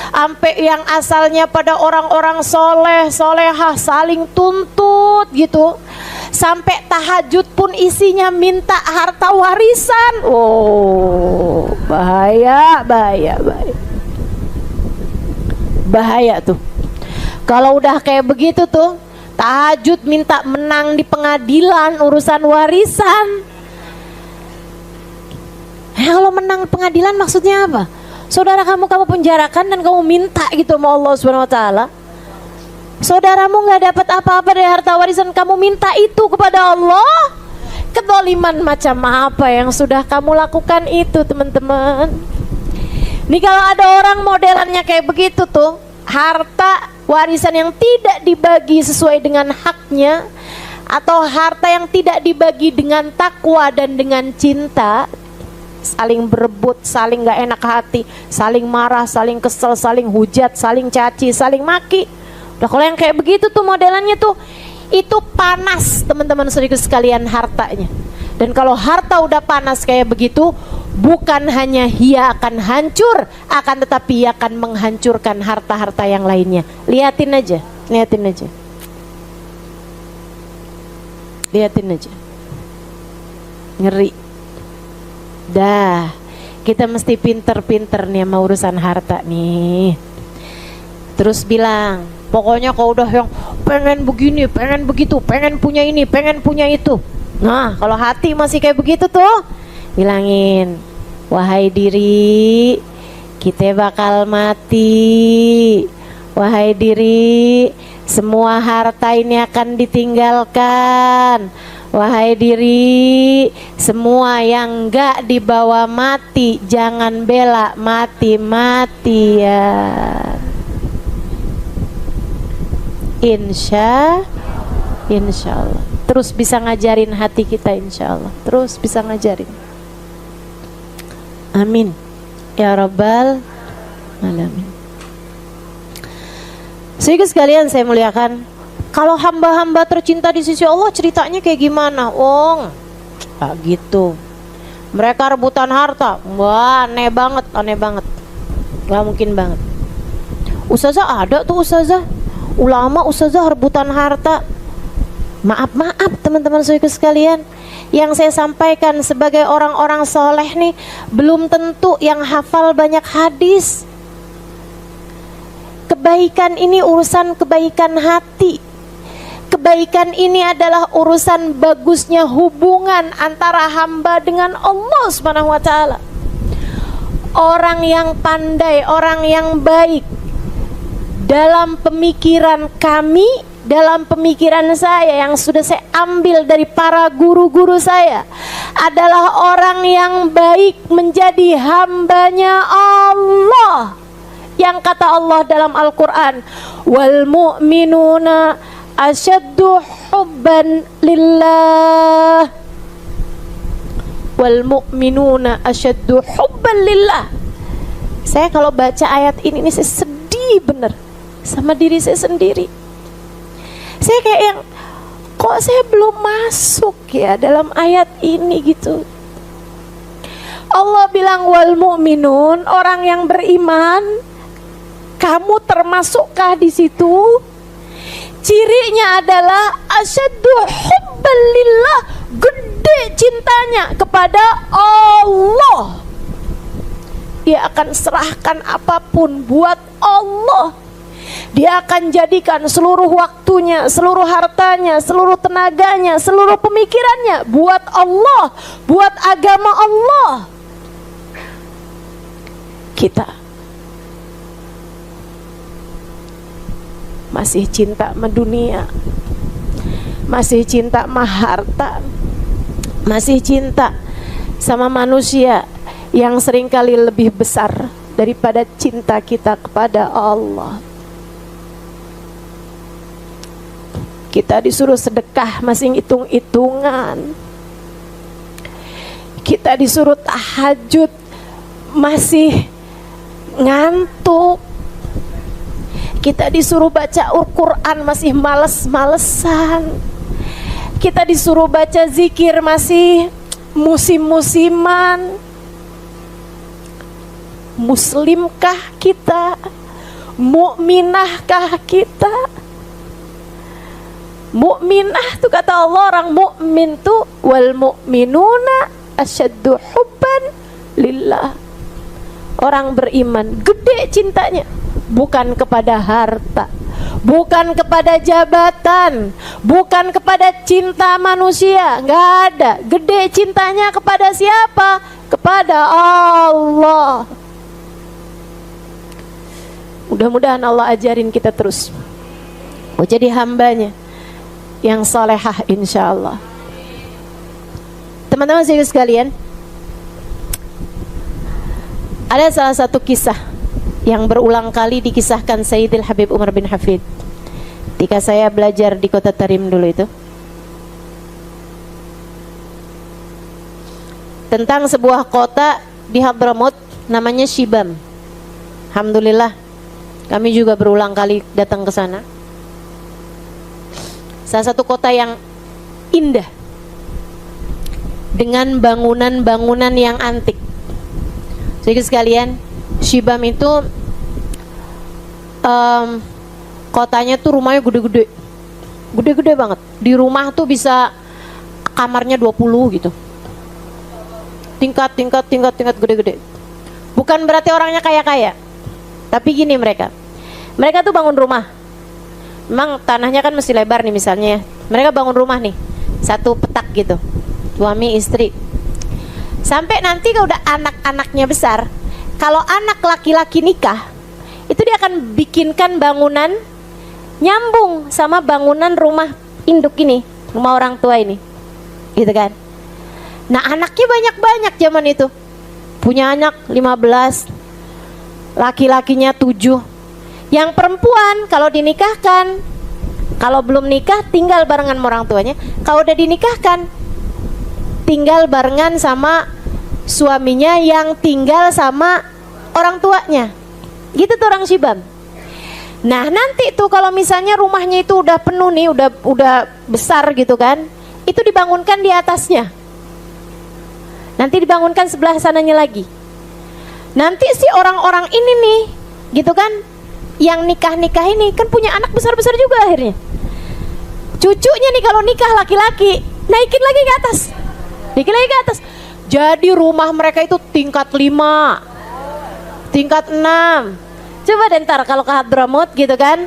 sampai yang asalnya pada orang-orang soleh, solehah saling tuntut gitu, sampai tahajud pun isinya minta harta warisan. Oh, bahaya, bahaya, bahaya. Bahaya tuh. Kalau udah kayak begitu tuh, tahajud minta menang di pengadilan urusan warisan. Kalau menang pengadilan maksudnya apa? Saudara kamu penjarakan dan kamu minta gitu sama Allah Subhanahu wa taala. Saudaramu nggak dapat apa-apa dari harta warisan, kamu minta itu kepada Allah. Kezaliman macam apa yang sudah kamu lakukan itu, teman-teman? Nih kalau ada orang modelannya kayak begitu tuh, harta warisan yang tidak dibagi sesuai dengan haknya, atau harta yang tidak dibagi dengan takwa dan dengan cinta, saling berebut, saling gak enak hati, saling marah, saling kesel, saling hujat, saling caci, saling maki. Udah kalau yang kayak begitu tuh modelannya tuh, itu panas teman-teman saudara sekalian hartanya. Dan kalau harta udah panas kayak begitu, bukan hanya ia akan hancur, akan tetapi ia akan menghancurkan harta-harta yang lainnya. Liatin aja, liatin aja. Liatin aja. Ngeri. Dah, kita mesti pinter-pinter nih sama urusan harta nih. Terus bilang, pokoknya kalau udah yang pengen begini, pengen begitu, pengen punya ini, pengen punya itu. Nah, kalau hati masih kayak begitu tuh, bilangin, wahai diri, kita bakal mati. Wahai diri, semua harta ini akan ditinggalkan. Wahai diri, semua yang enggak dibawa mati, jangan bela mati-matian. Insya Allah. Terus bisa ngajarin hati kita, insya Allah. Terus bisa ngajarin. Amin ya rabbal alamin. Sehingga sekalian saya muliakan, kalau hamba-hamba tercinta di sisi Allah ceritanya kayak gimana? Oh, gitu. Mereka rebutan harta. Wah, aneh banget, aneh banget. Gak mungkin banget. Ustazah ada tuh, ustazah, ulama ustazah rebutan harta. Maaf teman-teman saudara sekalian, yang saya sampaikan sebagai orang-orang soleh nih, belum tentu yang hafal banyak hadis. Kebaikan ini urusan kebaikan hati. Kebaikan ini adalah urusan bagusnya hubungan antara hamba dengan Allah Subhanahu wa taala. Orang yang pandai, orang yang baik, dalam pemikiran kami, dalam pemikiran saya yang sudah saya ambil dari para guru-guru saya, adalah orang yang baik menjadi hambanya Allah. Yang kata Allah dalam Al-Quran, wal mu'minuna asyaddu hubban lillah. Wal mu'minuna asyaddu hubban lillah. Saya kalau baca ayat ini saya sedih bener sama diri saya sendiri. Saya kayak yang, kok saya belum masuk ya dalam ayat ini gitu. Allah bilang wal mu'minun, orang yang beriman. Kamu termasukkah di situ? Cirinya adalah asyaddu hubban lillah, gede cintanya kepada Allah. Dia akan serahkan apapun buat Allah. Dia akan jadikan seluruh waktunya, seluruh hartanya, seluruh tenaganya, seluruh pemikirannya buat Allah, buat agama Allah. Kita masih cinta sama dunia, masih cinta sama harta, masih cinta sama manusia yang seringkali lebih besar daripada cinta kita kepada Allah. Kita disuruh sedekah masih hitung-hitungan. Kita disuruh tahajud masih ngantuk. Kita disuruh baca Al-Quran masih males-malesan. Kita disuruh baca zikir masih musim-musiman. Muslimkah kita? Mukminahkah kita? Mukminah tuh kata Allah, orang mukmin tuh wal mu'minuna asyaddu hubban lillah. Orang beriman gede cintanya, bukan kepada harta, bukan kepada jabatan, bukan kepada cinta manusia, nggak ada. Gede cintanya kepada siapa? Kepada Allah. Mudah-mudahan Allah ajarin kita terus jadi hambanya yang salehah insyaallah. Teman-teman sekalian, ada salah satu kisah yang berulang kali dikisahkan Sayyidil Habib Umar bin Hafid ketika saya belajar di kota Tarim dulu itu, tentang sebuah kota di Hadramaut namanya Shibam. Alhamdulillah kami juga berulang kali datang ke sana. Salah satu kota yang indah dengan bangunan-bangunan yang antik. Jadi sekalian, Shibam itu kotanya tuh rumahnya gede-gede. Gede-gede banget. Di rumah tuh bisa kamarnya 20 gitu. Tingkat gede-gede. Bukan berarti orangnya kaya-kaya. Tapi gini mereka tuh bangun rumah. Memang tanahnya kan mesti lebar nih misalnya ya. Mereka bangun rumah nih, satu petak gitu, suami istri. Sampai nanti kalau udah anak-anaknya besar, kalau anak laki-laki nikah, itu dia akan bikinkan bangunan nyambung sama bangunan rumah induk ini, rumah orang tua ini, gitu kan. Nah anaknya banyak-banyak zaman itu, punya anak 15, laki-lakinya 7. Yang perempuan kalau dinikahkan, kalau belum nikah tinggal barengan sama orang tuanya. Kalau udah dinikahkan, tinggal barengan sama suaminya yang tinggal sama orang tuanya. Gitu tuh orang Shibam. Nah nanti tuh kalau misalnya rumahnya itu udah penuh nih, udah besar gitu kan, itu dibangunkan di atasnya. Nanti dibangunkan sebelah sananya lagi. Nanti si orang-orang ini nih, gitu kan, yang nikah-nikah ini kan punya anak besar-besar juga akhirnya. Cucunya nih kalau nikah laki-laki, naikin lagi ke atas. Naikin lagi ke atas. Jadi rumah mereka itu tingkat 5, tingkat 6. Coba deh ntar kalau ke Hadramaut gitu kan,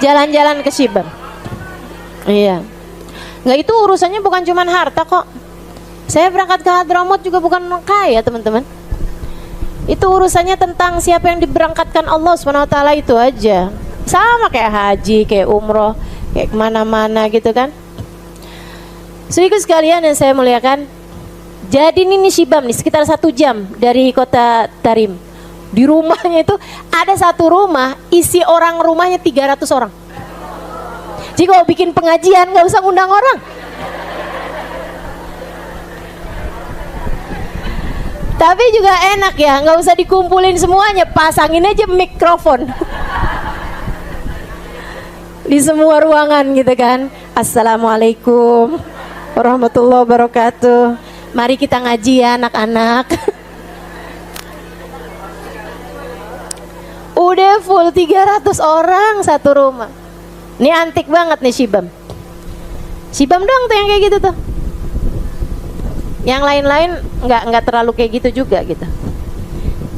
jalan-jalan ke Shibam. Iya. Nggak, itu urusannya bukan cuma harta kok. Saya berangkat ke Hadramaut juga bukan kaya teman-teman. Itu urusannya tentang siapa yang diberangkatkan Allah SWT itu aja. Sama kayak haji, kayak umroh, kayak kemana-mana gitu kan. Saudaraku sekalian yang saya muliakan, jadi ini Shibam nih sekitar 1 jam dari kota Tarim. Di rumahnya itu ada satu rumah, isi orang rumahnya 300 orang. Jadi kalau bikin pengajian gak usah ngundang orang. Tapi juga enak ya, nggak usah dikumpulin semuanya, pasangin aja mikrofon di semua ruangan gitu kan. Assalamualaikum warahmatullahi wabarakatuh. Mari kita ngaji ya anak-anak. Udah full 300 orang satu rumah. Ini antik banget nih Shibam. Shibam doang tuh yang kayak gitu tuh. Yang lain-lain nggak terlalu kayak gitu juga gitu.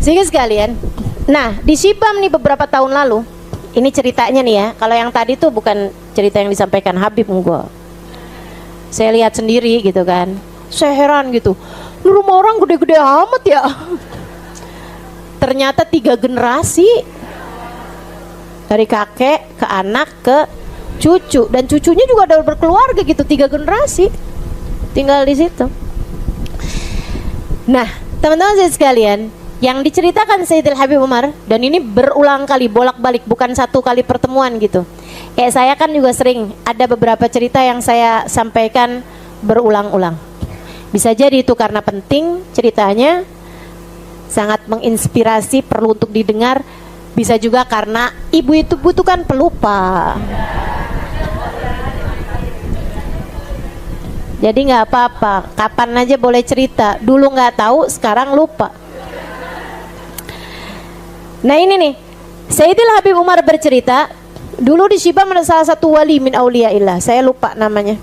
Sehingga sekalian, nah di Shibam nih beberapa tahun lalu, ini ceritanya nih ya. Kalau yang tadi tuh bukan cerita yang disampaikan Habib gue. Saya lihat sendiri gitu kan. Saya heran gitu. Lu rumah orang gede-gede amat ya. Ternyata 3 generasi. Dari kakek ke anak ke cucu, dan cucunya juga udah berkeluarga gitu, 3 generasi tinggal di situ. Nah, teman-teman sekalian, yang diceritakan Sayyidil Habib Umar, dan ini berulang kali bolak-balik, bukan 1 kali pertemuan gitu. Kayak saya kan juga sering ada beberapa cerita yang saya sampaikan berulang-ulang. Bisa jadi itu karena penting ceritanya, sangat menginspirasi, perlu untuk didengar. Bisa juga karena ibu itu butuhkan pelupa. Jadi nggak apa-apa, kapan aja boleh cerita. Dulu nggak tahu, sekarang lupa. Nah ini nih, Sayyidil Habib Umar bercerita, dulu di Shibam ada salah satu wali min auliyaillah, saya lupa namanya.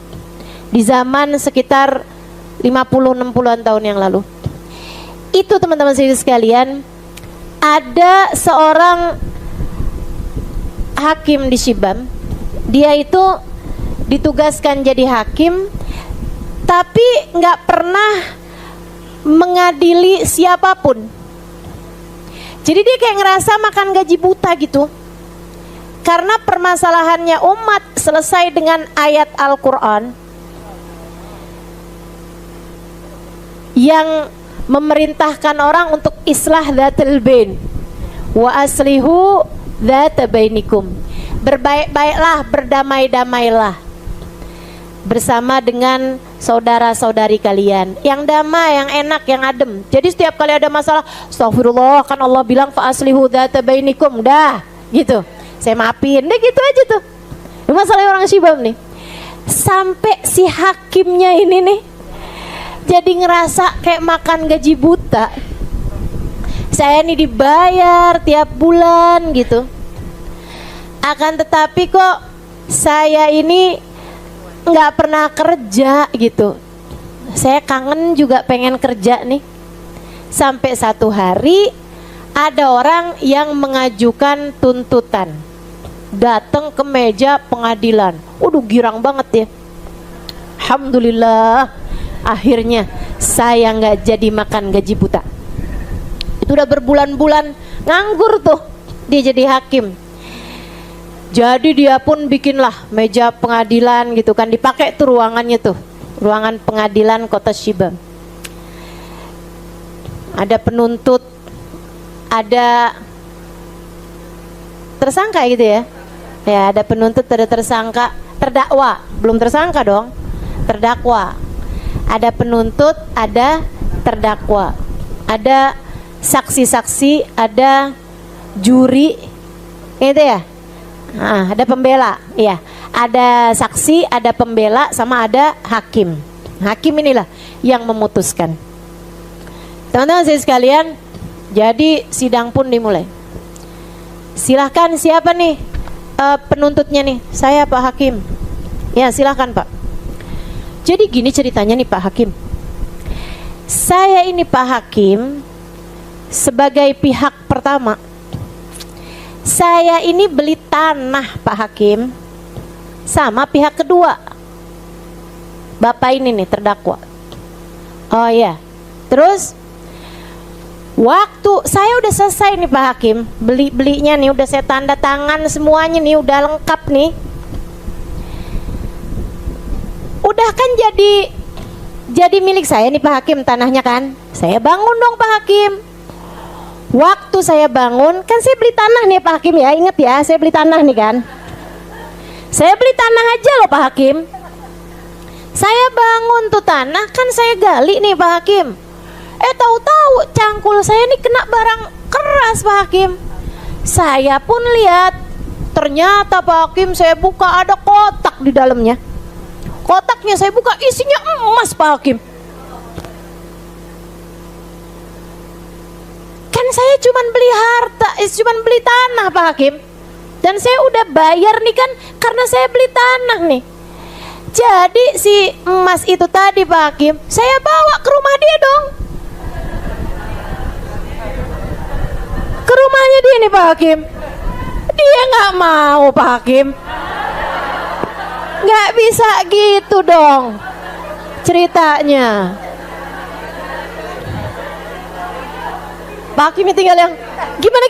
Di zaman sekitar 50-60an tahun yang lalu. Itu teman-teman sekalian, ada seorang hakim di Shibam. Dia itu ditugaskan jadi hakim, tapi nggak pernah mengadili siapapun. Jadi dia kayak ngerasa makan gaji buta gitu. Karena permasalahannya umat selesai dengan ayat Al-Quran yang memerintahkan orang untuk islah dzatul bain wa aslihu dzata bainikum, berbaik-baiklah, berdamai-damailah bersama dengan saudara-saudari kalian, yang damai, yang enak, yang adem. Jadi setiap kali ada masalah, astagfirullah, kan Allah bilang fa aslihu dzata bainikum, dah gitu, saya maafin deh, gitu aja tuh. Ini masalah orang Shibam nih. Sampai si hakimnya ini nih jadi ngerasa kayak makan gaji buta. Saya nih dibayar tiap bulan gitu, akan tetapi kok saya ini nggak pernah kerja gitu. Saya kangen juga pengen kerja nih. Sampai satu hari ada orang yang mengajukan tuntutan, datang ke meja pengadilan. Waduh, girang banget ya. Alhamdulillah, akhirnya saya nggak jadi makan gaji buta. Itu udah berbulan-bulan nganggur tuh dia jadi hakim. Jadi dia pun bikinlah meja pengadilan gitu kan, dipakai tuh ruangannya tuh, ruangan pengadilan kota Shibam. Ada penuntut, ada tersangka gitu ya. Ya, ada penuntut, ada tersangka, terdakwa, belum tersangka dong, terdakwa. Ada penuntut, ada terdakwa, ada saksi-saksi, ada juri, gitu ya. Nah, ada pembela, ya. Ada saksi, ada pembela, sama ada hakim. Hakim inilah yang memutuskan. Teman-teman saya sekalian, jadi sidang pun dimulai. Silahkan, siapa nih penuntutnya nih? Saya, Pak Hakim. Ya, silahkan Pak. Jadi gini ceritanya nih Pak Hakim. Saya ini Pak Hakim sebagai pihak pertama. Saya ini beli tanah Pak Hakim sama pihak kedua. Bapak ini nih terdakwa. Oh ya. Terus waktu saya udah selesai nih Pak Hakim, belinya nih udah saya tanda tangan semuanya nih, udah lengkap nih. Udah kan jadi milik saya nih Pak Hakim tanahnya kan. Saya bangun dong Pak Hakim. Waktu saya bangun, kan saya beli tanah nih Pak Hakim ya, inget ya, saya beli tanah nih kan. Saya beli tanah aja loh Pak Hakim. Saya bangun tuh tanah, kan saya gali nih Pak Hakim. Tahu-tahu cangkul saya nih kena barang keras Pak Hakim. Saya pun lihat, ternyata Pak Hakim saya buka ada kotak di dalamnya. Kotaknya saya buka, isinya emas Pak Hakim. Kan saya cuman beli harta, cuman beli tanah Pak Hakim. Dan saya udah bayar nih kan, karena saya beli tanah nih. Jadi si emas itu tadi Pak Hakim, saya bawa ke rumah dia dong. Ke rumahnya dia nih Pak Hakim. Dia nggak mau Pak Hakim. Nggak bisa gitu dong ceritanya. Pak Hakim tinggal yang gimana?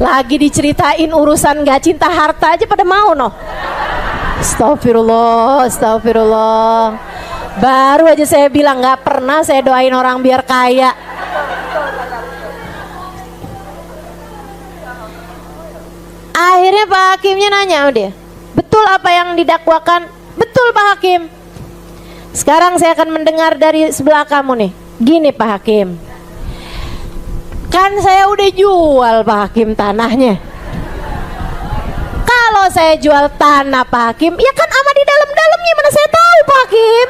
Lagi diceritain urusan gak cinta harta aja pada mau noh. Astagfirullah. Baru aja saya bilang gak pernah saya doain orang biar kaya. Akhirnya Pak Hakimnya nanya sama dia, betul apa yang didakwakan? Betul Pak Hakim. Sekarang saya akan mendengar dari sebelah kamu nih. Gini Pak Hakim, kan saya udah jual Pak Hakim tanahnya. Kalau saya jual tanah Pak Hakim, ya kan ama di dalamnya, mana saya tahu Pak Hakim.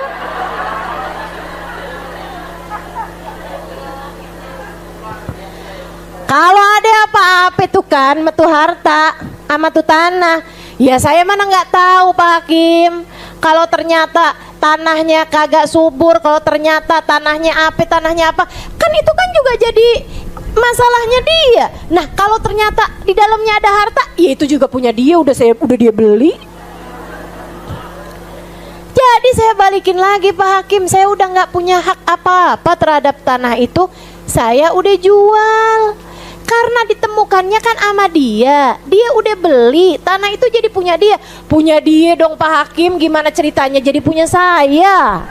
Kalau ada apa-apa itu kan metu harta ama tuh tanah, ya saya mana nggak tahu Pak Hakim. Kalau ternyata tanahnya kagak subur, kalau ternyata tanahnya apa, kan itu kan juga jadi masalahnya dia. Nah kalau ternyata di dalamnya ada harta, ya itu juga punya dia, udah dia beli. Jadi saya balikin lagi Pak Hakim, saya udah nggak punya hak apa-apa terhadap tanah itu, saya udah jual. Karena ditemukannya kan sama dia udah beli, tanah itu jadi punya dia dong Pak Hakim. Gimana ceritanya jadi punya saya?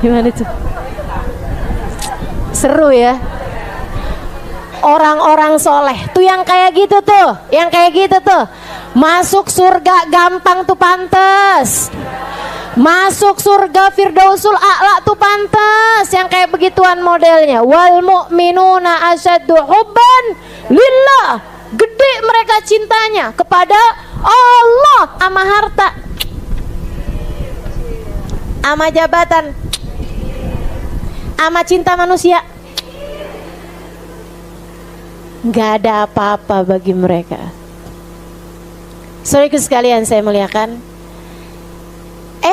Gimana tuh? Seru ya. Orang-orang soleh tuh yang kayak gitu tuh, masuk surga gampang tuh pantes. Masuk surga Firdausul A'la tuh pantas yang kayak begituan modelnya. Wal mu'minuna asyaddu hubban lillah. Gede mereka cintanya kepada Allah ama harta, ama jabatan, ama cinta manusia. Gak ada apa-apa bagi mereka. Saudaraku sekalian saya muliakan,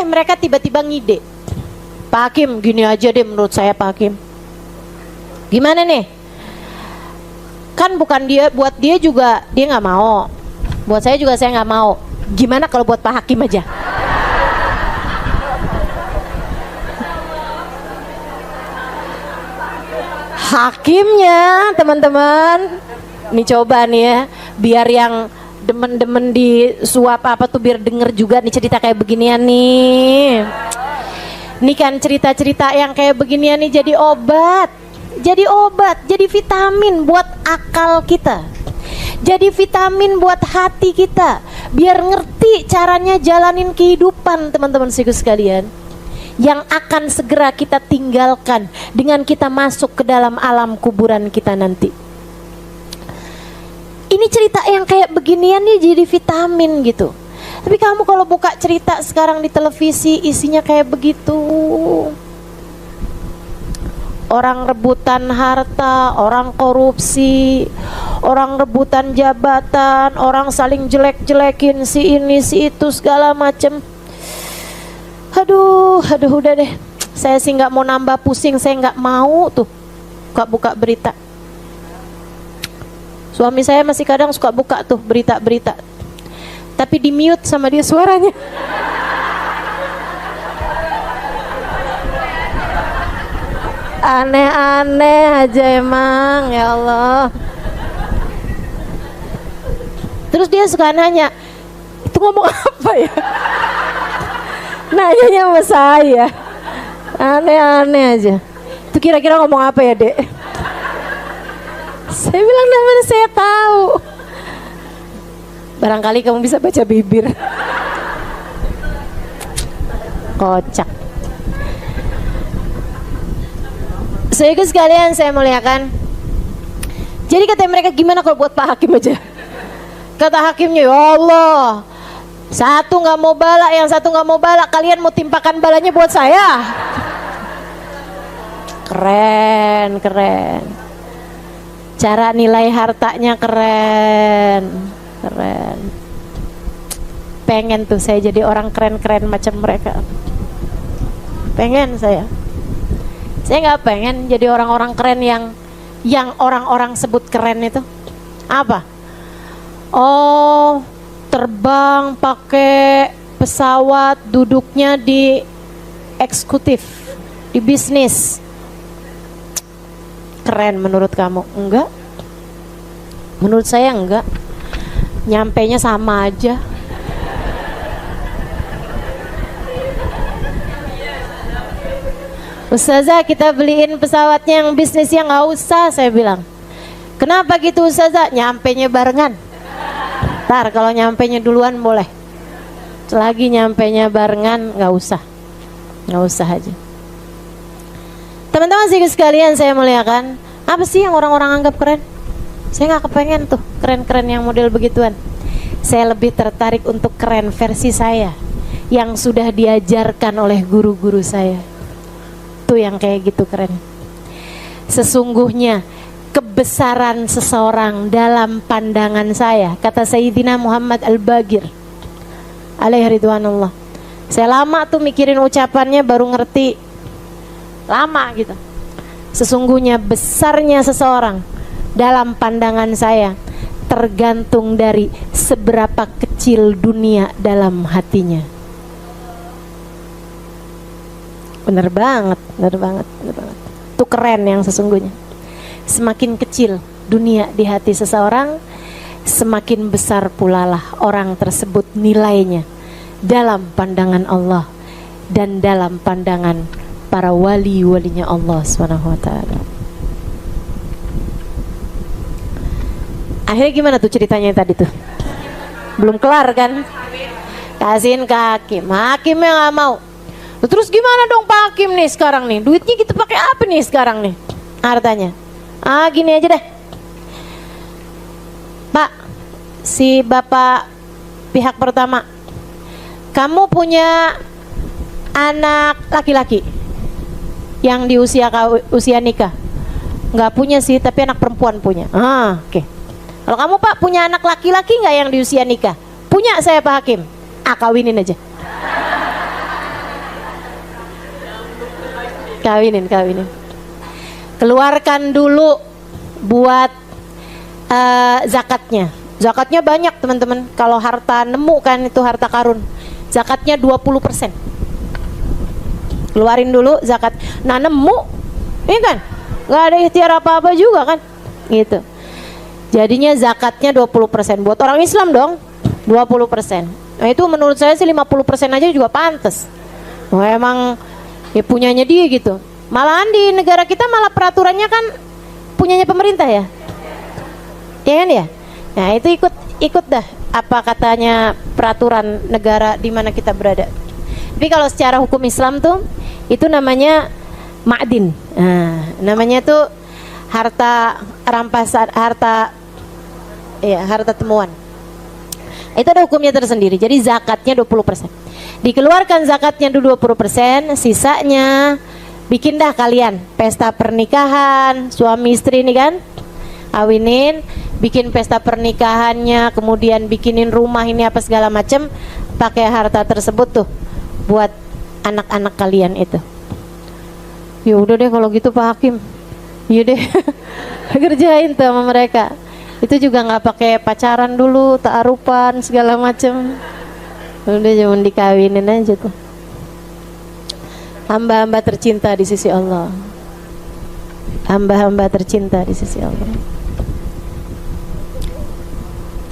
mereka tiba-tiba ngide, Pak Hakim gini aja deh menurut saya Pak Hakim. Gimana nih? Kan bukan dia, buat dia juga dia nggak mau, buat saya juga saya nggak mau. Gimana kalau buat Pak Hakim aja? Hakimnya teman-teman, nih coba nih ya, biar yang demen-demen di suap apa tuh biar denger juga nih cerita kayak beginian nih. Nih kan cerita-cerita yang kayak beginian nih jadi obat, jadi vitamin buat akal kita, jadi vitamin buat hati kita, biar ngerti caranya jalanin kehidupan teman-teman sekalian, yang akan segera kita tinggalkan dengan kita masuk ke dalam alam kuburan kita nanti. Ini cerita yang kayak beginian nih jadi vitamin gitu. Tapi kamu kalau buka cerita sekarang di televisi isinya kayak begitu. Orang rebutan harta, orang korupsi, orang rebutan jabatan, orang saling jelek-jelekin si ini si itu segala macem. Aduh udah deh. Saya sih nggak mau nambah pusing, saya nggak mau tuh buka berita. Suami saya masih kadang suka buka tuh berita-berita, tapi di mute sama dia suaranya. Aneh-aneh aja emang, ya Allah. Terus dia suka nanya, itu ngomong apa ya? Nanyanya sama saya. Aneh-aneh aja. Itu kira-kira ngomong apa ya, Dek? Saya bilang namanya saya tahu. Barangkali kamu bisa baca bibir. Kocak. Saudara sekalian saya muliakan. Jadi kata mereka, gimana kalau buat Pak Hakim aja? Kata hakimnya, ya Allah, Satu nggak mau bala, yang satu nggak mau bala. Kalian mau timpakan balanya buat saya? Keren, keren. Cara nilai hartanya keren, keren. Pengen tuh saya jadi orang keren-keren macam mereka. Pengen saya. Saya nggak pengen jadi orang-orang keren yang orang-orang sebut keren itu. Apa? Oh, terbang pakai pesawat, duduknya di eksekutif, di bisnis. Keren menurut kamu? Enggak. Menurut saya enggak. Nyampenya sama aja. Ustazah, kita beliin pesawatnya yang bisnisnya nggak usah, saya bilang. Kenapa gitu Ustazah? Nyampenya barengan. Ntar kalau nyampenya duluan boleh. Selagi nyampenya barengan nggak usah aja. Teman-teman sih sekalian saya muliakan, apa sih yang orang-orang anggap keren? Saya nggak kepengen tuh keren-keren yang model begituan. Saya lebih tertarik untuk keren versi saya yang sudah diajarkan oleh guru-guru saya. Tuh yang kayak gitu keren. Sesungguhnya kebesaran seseorang dalam pandangan saya, kata Sayyidina Muhammad Al-Bagir alaihi ridwanullah. Saya lama tuh mikirin ucapannya baru ngerti. Lama gitu. Sesungguhnya besarnya seseorang dalam pandangan saya tergantung dari seberapa kecil dunia dalam hatinya. Bener banget, bener banget, bener banget. Itu keren yang sesungguhnya. Semakin kecil dunia di hati seseorang, semakin besar pula lah orang tersebut nilainya dalam pandangan Allah dan dalam pandangan para wali-walinya Allah SWT. Akhirnya gimana tuh ceritanya tadi tuh? Belum kelar kan? Kasihin ke hakim, hakimnya nggak mau. Terus gimana dong Pak Hakim nih sekarang nih? Duitnya kita pakai apa nih sekarang nih? Hartanya. Gini aja deh. Pak, si bapak pihak pertama, kamu punya anak laki-laki yang di usia nikah? Nggak punya sih, tapi anak perempuan punya. Oke. Kalau kamu Pak punya anak laki-laki nggak yang di usia nikah? Punya saya Pak Hakim. Kawinin aja. Kawinin. Keluarkan dulu buat zakatnya. Zakatnya banyak teman-teman. Kalau harta nemu kan itu harta karun. Zakatnya 20%. Keluarin dulu zakat. Nah nemu, ini kan nggak ada ikhtiar apa-apa juga kan, gitu. Jadinya zakatnya 20% buat orang Islam dong, 20%. Nah itu menurut saya sih 50% aja juga pantas. Oh, emang ya punyanya dia gitu. Malahan di negara kita malah peraturannya kan punyanya pemerintah ya, ya kan ya. Nah itu ikut dah apa katanya peraturan negara di mana kita berada. Tapi kalau secara hukum Islam tuh itu namanya ma'din. Nah, namanya tuh harta rampasan, harta temuan. Itu ada hukumnya tersendiri. Jadi zakatnya 20%. Dikeluarkan zakatnya dulu 20%, sisanya bikin dah kalian pesta pernikahan, suami istri nih kan, awinin, bikin pesta pernikahannya, kemudian bikinin rumah ini apa segala macam, pakai harta tersebut tuh buat anak-anak kalian itu. Ya udah deh kalau gitu Pak Hakim. Iya deh. Kerjain tuh sama mereka. Itu juga nggak pakai pacaran dulu, ta'arupan segala macam. Udah cuma dikawinin aja tuh. Hamba-hamba tercinta di sisi Allah. Hamba-hamba tercinta di sisi Allah.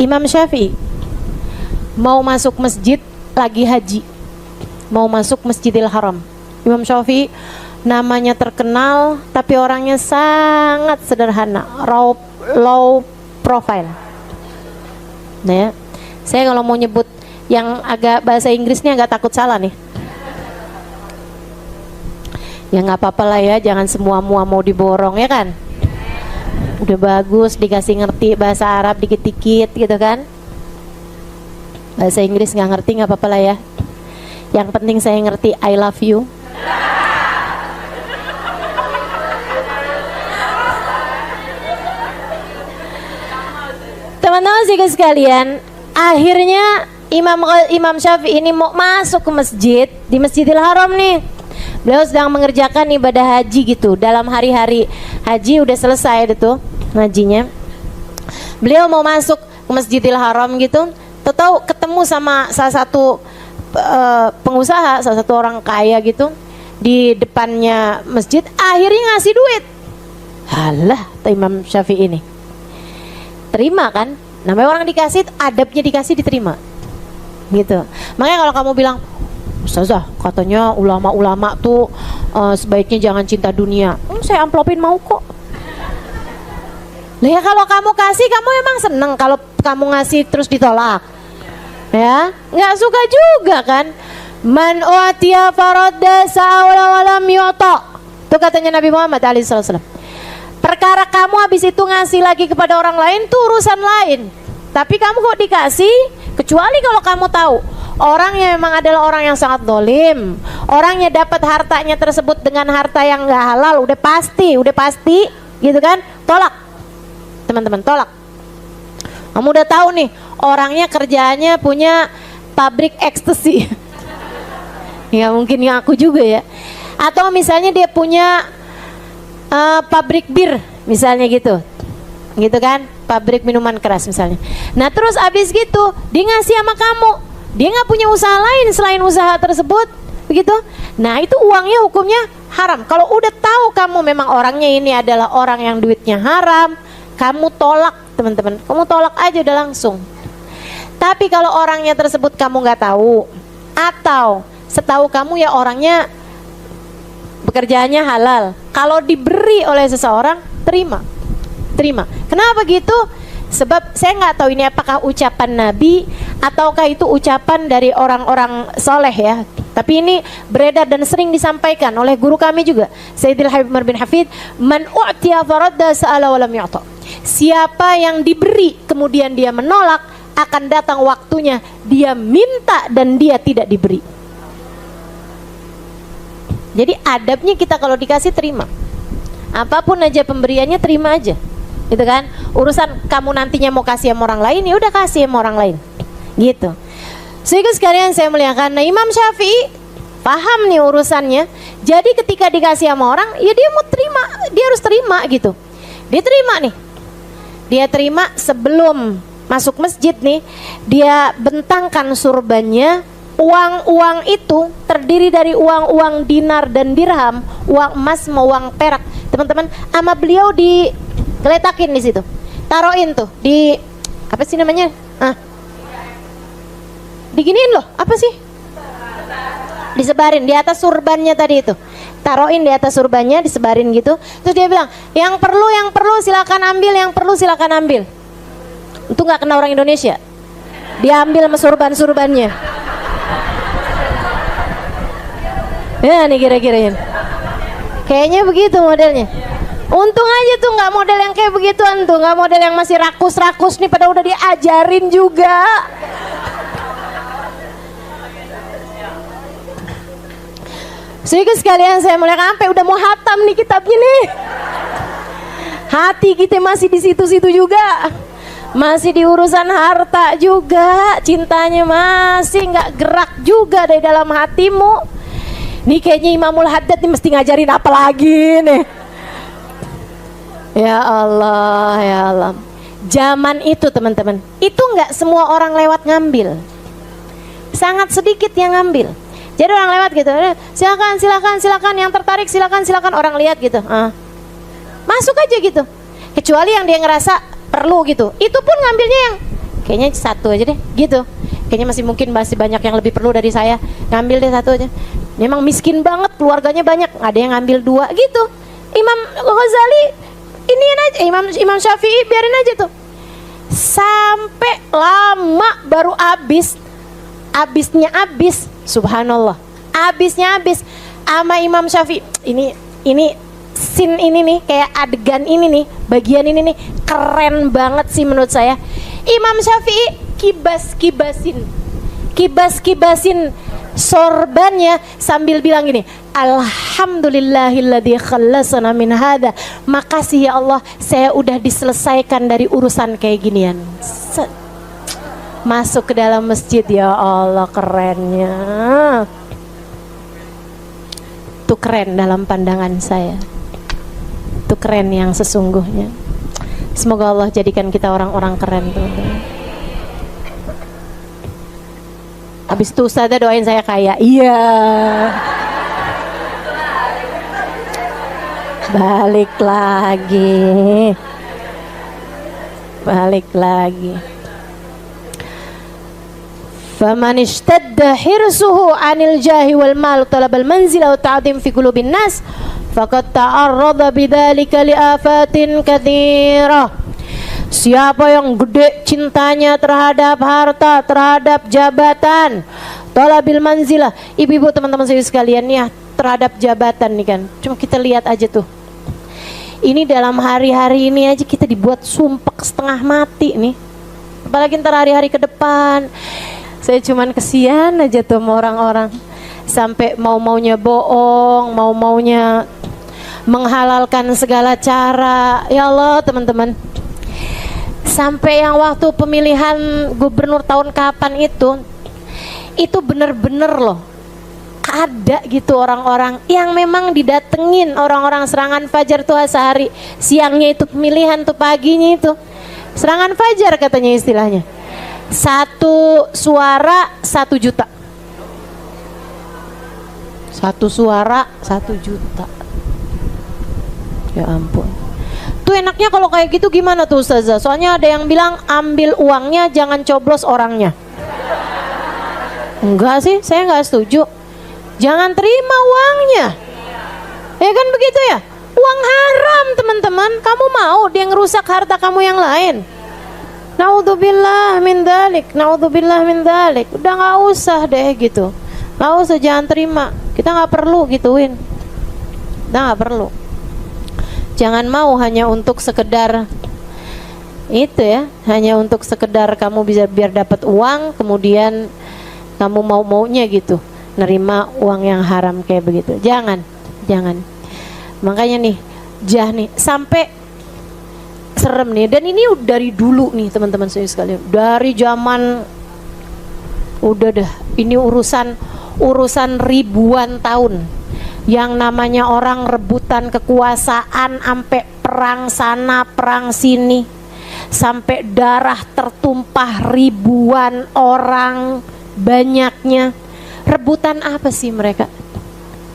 Imam Syafi'i mau masuk masjid lagi haji, mau masuk Masjidil Haram. Imam Syafi'i namanya terkenal tapi orangnya sangat sederhana, low profile. Nah ya, saya kalau mau nyebut yang agak bahasa Inggrisnya agak takut salah nih. Ya nggak apa-apa lah ya, jangan semua mau diborong ya kan. Udah bagus dikasih ngerti bahasa Arab dikit-dikit gitu kan. Bahasa Inggris nggak ngerti nggak apa-apa lah ya. Yang penting saya ngerti I love you. Teman-teman sekalian, akhirnya Imam Syafi'i ini mau masuk ke masjid, di Masjidil Haram nih. Beliau sedang mengerjakan ibadah haji gitu. Dalam hari-hari haji udah selesai itu hajinya. Beliau mau masuk ke Masjidil Haram gitu. Tahu ketemu sama salah satu pengusaha, salah satu orang kaya gitu di depannya masjid. Akhirnya ngasih duit. Halah, Imam Syafi'i ini terima kan? Namanya orang dikasih, adabnya dikasih diterima gitu. Makanya kalau kamu bilang, Ustazah katanya ulama-ulama tuh sebaiknya jangan cinta dunia, saya amplopin mau kok. Lah ya kalau kamu kasih, kamu emang seneng kalau kamu ngasih terus ditolak? Ya, nggak suka juga kan? Man u'tiya faradda sa'ala walam yu'ta. Itu katanya Nabi Muhammad SAW. Perkara kamu habis itu ngasih lagi kepada orang lain tuh urusan lain. Tapi kamu kok dikasih, kecuali kalau kamu tahu orangnya memang adalah orang yang sangat dolim, orangnya dapat hartanya tersebut dengan harta yang nggak halal, udah pasti, gitu kan? Tolak, teman-teman, tolak. Kamu udah tahu nih, orangnya kerjaannya punya pabrik ekstasi. Ya mungkin yang aku juga ya. Atau misalnya dia punya pabrik bir, misalnya gitu kan, pabrik minuman keras misalnya. Nah terus abis gitu dia ngasih sama kamu, dia nggak punya usaha lain selain usaha tersebut, begitu. Nah itu uangnya hukumnya haram. Kalau udah tahu kamu memang orangnya ini adalah orang yang duitnya haram, kamu tolak teman-teman, kamu tolak aja udah langsung. Tapi kalau orangnya tersebut kamu nggak tahu, atau setahu kamu ya orangnya pekerjaannya halal, kalau diberi oleh seseorang terima. Kenapa gitu? Sebab saya nggak tahu ini apakah ucapan Nabi ataukah itu ucapan dari orang-orang soleh ya. Tapi ini beredar dan sering disampaikan oleh guru kami juga, Sayyidil Habib Umar bin Hafid, man u'tiya faradda sa'ala walam yu'ta. Siapa yang diberi kemudian dia menolak, akan datang waktunya dia minta dan dia tidak diberi. Jadi adabnya kita kalau dikasih terima. Apapun aja pemberiannya terima aja. Gitu kan? Urusan kamu nantinya mau kasih sama orang lain, ya udah kasih sama orang lain. Gitu. Sehingga sekalian saya muliakan, nah Imam Syafi'i paham nih urusannya. Jadi ketika dikasih sama orang, ya dia mau terima, dia harus terima gitu. Dia terima nih. Dia terima sebelum masuk masjid nih, dia bentangkan surbannya. Uang-uang itu terdiri dari uang-uang dinar dan dirham, uang emas sama uang perak. Teman-teman, sama beliau digeletakin di situ. Taruhin tuh di apa sih namanya? Diginiin loh, apa sih? Disebarin di atas surbannya tadi itu. Taruhin di atas surbannya, disebarin gitu. Terus dia bilang, yang perlu silakan ambil, yang perlu silakan ambil. Itu nggak kena orang Indonesia. Diambil sama surban-surbannya. Ya nih kira-kira kayaknya begitu modelnya. Untung aja tuh nggak model yang kayak begituan tuh, nggak model yang masih rakus-rakus nih, pada udah diajarin juga. Sehingga sekalian saya mulai sampai udah mau hatam nih kitabnya nih. Hati kita masih di situ-situ juga, masih di urusan harta juga, cintanya masih nggak gerak juga dari dalam hatimu. Nih kayaknya Imamul Haddad nih mesti ngajarin apa lagi nih. Ya Allah. Zaman itu teman-teman, itu nggak semua orang lewat ngambil. Sangat sedikit yang ngambil. Jadi orang lewat gitu, silakan, yang tertarik silakan, orang lihat gitu. Masuk aja gitu. Kecuali yang dia ngerasa perlu gitu. Itu pun ngambilnya yang kayaknya satu aja deh gitu. Kayaknya masih banyak yang lebih perlu dari saya. Ngambil deh satu aja. Memang miskin banget, keluarganya banyak, ada yang ngambil dua gitu. Imam Ghazali iniin aja, Imam Syafi'i biarin aja tuh. Sampai lama baru habisnya subhanallah. Habisnya sama Imam Syafi'i. Ini scene ini nih, kayak adegan ini nih, bagian ini nih keren banget sih menurut saya. Imam Syafi'i kibasin kibas-kibasin sorbannya sambil bilang gini, alhamdulillahilladzi khallasana min hadza. Makasih ya Allah, saya udah diselesaikan dari urusan kayak ginian. Masuk ke dalam masjid, ya Allah, kerennya. Itu keren dalam pandangan saya. Itu keren yang sesungguhnya. Semoga Allah jadikan kita orang-orang keren, teman-teman. Habis itu Ustazah doain saya kaya. Iya. Balik lagi. Faman ishtadda hirsuhu 'anil jahi wal mal talabal manzila wa ta'dhim fi qulubin nas faqad ta'arrada bidzalika li afatin katsira. Siapa yang gede cintanya terhadap harta, terhadap jabatan, talabil manzilah. Ibu-ibu, teman-teman saya sekalian ya, terhadap jabatan nih kan. Cuma kita lihat aja tuh. Ini dalam hari-hari ini aja kita dibuat sumpek setengah mati nih. Apalagi ntar hari-hari ke depan. Saya cuman kesian aja tuh sama orang-orang. Sampai mau-maunya bohong, mau-maunya menghalalkan segala cara. Ya Allah, teman-teman. Sampai yang waktu pemilihan gubernur tahun kapan itu bener-bener loh. Ada gitu orang-orang yang memang didatengin orang-orang serangan fajar tuh sehari. Siangnya itu pemilihan tuh, paginya itu serangan fajar katanya istilahnya. 1 suara 1 juta. 1 suara 1 juta. Ya ampun. Tuh enaknya kalau kayak gitu gimana tuh Ustazah? Soalnya ada yang bilang ambil uangnya, jangan coblos orangnya. Enggak sih, saya enggak setuju. Jangan terima uangnya. Ya kan begitu ya? Uang haram, teman-teman. Kamu mau dia ngerusak harta kamu yang lain? Naudzubillah min dzalik, naudzubillah min dzalik. Udah nggak usah deh gitu, nggak usah, jangan terima. Kita nggak perlu gituin, kita nggak perlu. Jangan mau hanya untuk sekedar itu ya, hanya untuk sekedar kamu bisa biar dapat uang, kemudian kamu mau-maunya gitu, nerima uang yang haram kayak begitu. Jangan. Makanya nih, sampai serem nih, dan ini dari dulu nih teman-teman saya sekalian, dari zaman udah dah, ini urusan ribuan tahun, yang namanya orang rebutan kekuasaan, sampai perang sana perang sini, sampai darah tertumpah ribuan orang banyaknya. Rebutan apa sih mereka?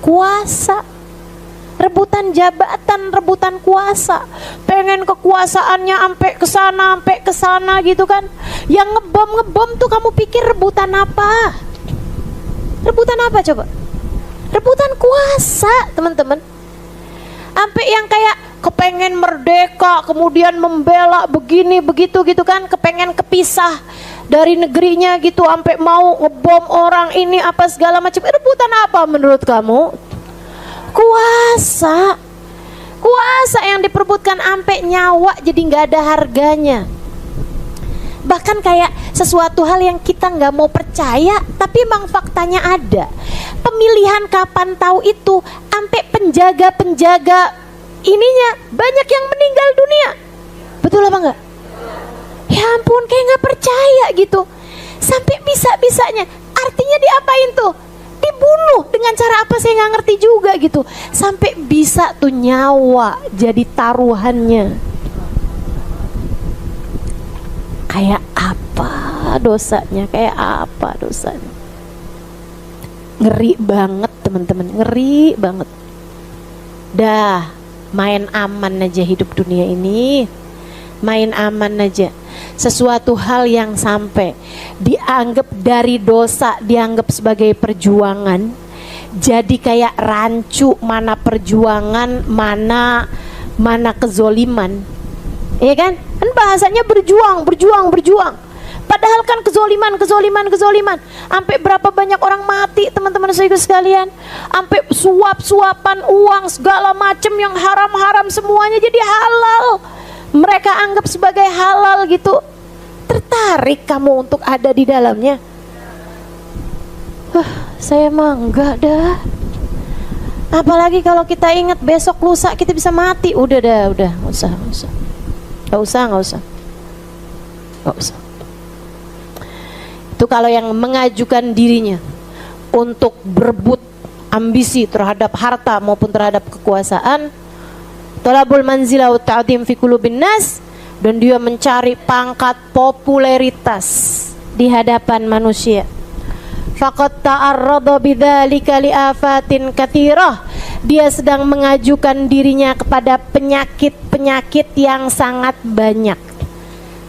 Kuasa. Rebutan jabatan, rebutan kuasa, pengen kekuasaannya sampai ke sana gitu kan. Yang ngebom tuh kamu pikir rebutan apa? Rebutan apa coba? Rebutan kuasa, teman-teman. Sampai yang kayak kepengen merdeka, kemudian membela begini begitu gitu kan, kepengen kepisah dari negerinya gitu, sampai mau ngebom orang ini apa segala macam. Rebutan apa menurut kamu? Kuasa yang diperebutkan sampai nyawa jadi nggak ada harganya. Bahkan kayak sesuatu hal yang kita nggak mau percaya, tapi emang faktanya ada. Pemilihan kapan tahu itu, sampai penjaga ininya banyak yang meninggal dunia. Betul apa enggak? Ya ampun, kayak nggak percaya gitu. Sampai bisa-bisanya, artinya diapain tuh? Dibunuh dengan cara apa saya nggak ngerti juga gitu. Sampai bisa tuh nyawa jadi taruhannya. Kayak apa dosanya? Ngeri banget teman-teman, ngeri banget. Dah, main aman aja hidup dunia ini. Main aman aja. Sesuatu hal yang sampai dianggap dari dosa, dianggap sebagai perjuangan, jadi kayak rancu, mana perjuangan, mana kezoliman. Iya kan? Kan bahasanya berjuang. Padahal kan kezoliman. Sampai berapa banyak orang mati, teman-teman saya sekalian. Sampai suap-suapan uang segala macam yang haram-haram semuanya jadi halal. Mereka anggap sebagai halal gitu. Tertarik kamu untuk ada di dalamnya? Saya mah enggak dah. Apalagi kalau kita ingat besok lusa kita bisa mati. Udah, nggak usah. Itu kalau yang mengajukan dirinya untuk berebut ambisi terhadap harta maupun terhadap kekuasaan, talabul manzilah wa ta'dhim fi qulubin nas, dan dia mencari pangkat popularitas di hadapan manusia. Faqad ta'arrada bidzalika liafatin katsirah. Dia sedang mengajukan dirinya kepada penyakit-penyakit yang sangat banyak.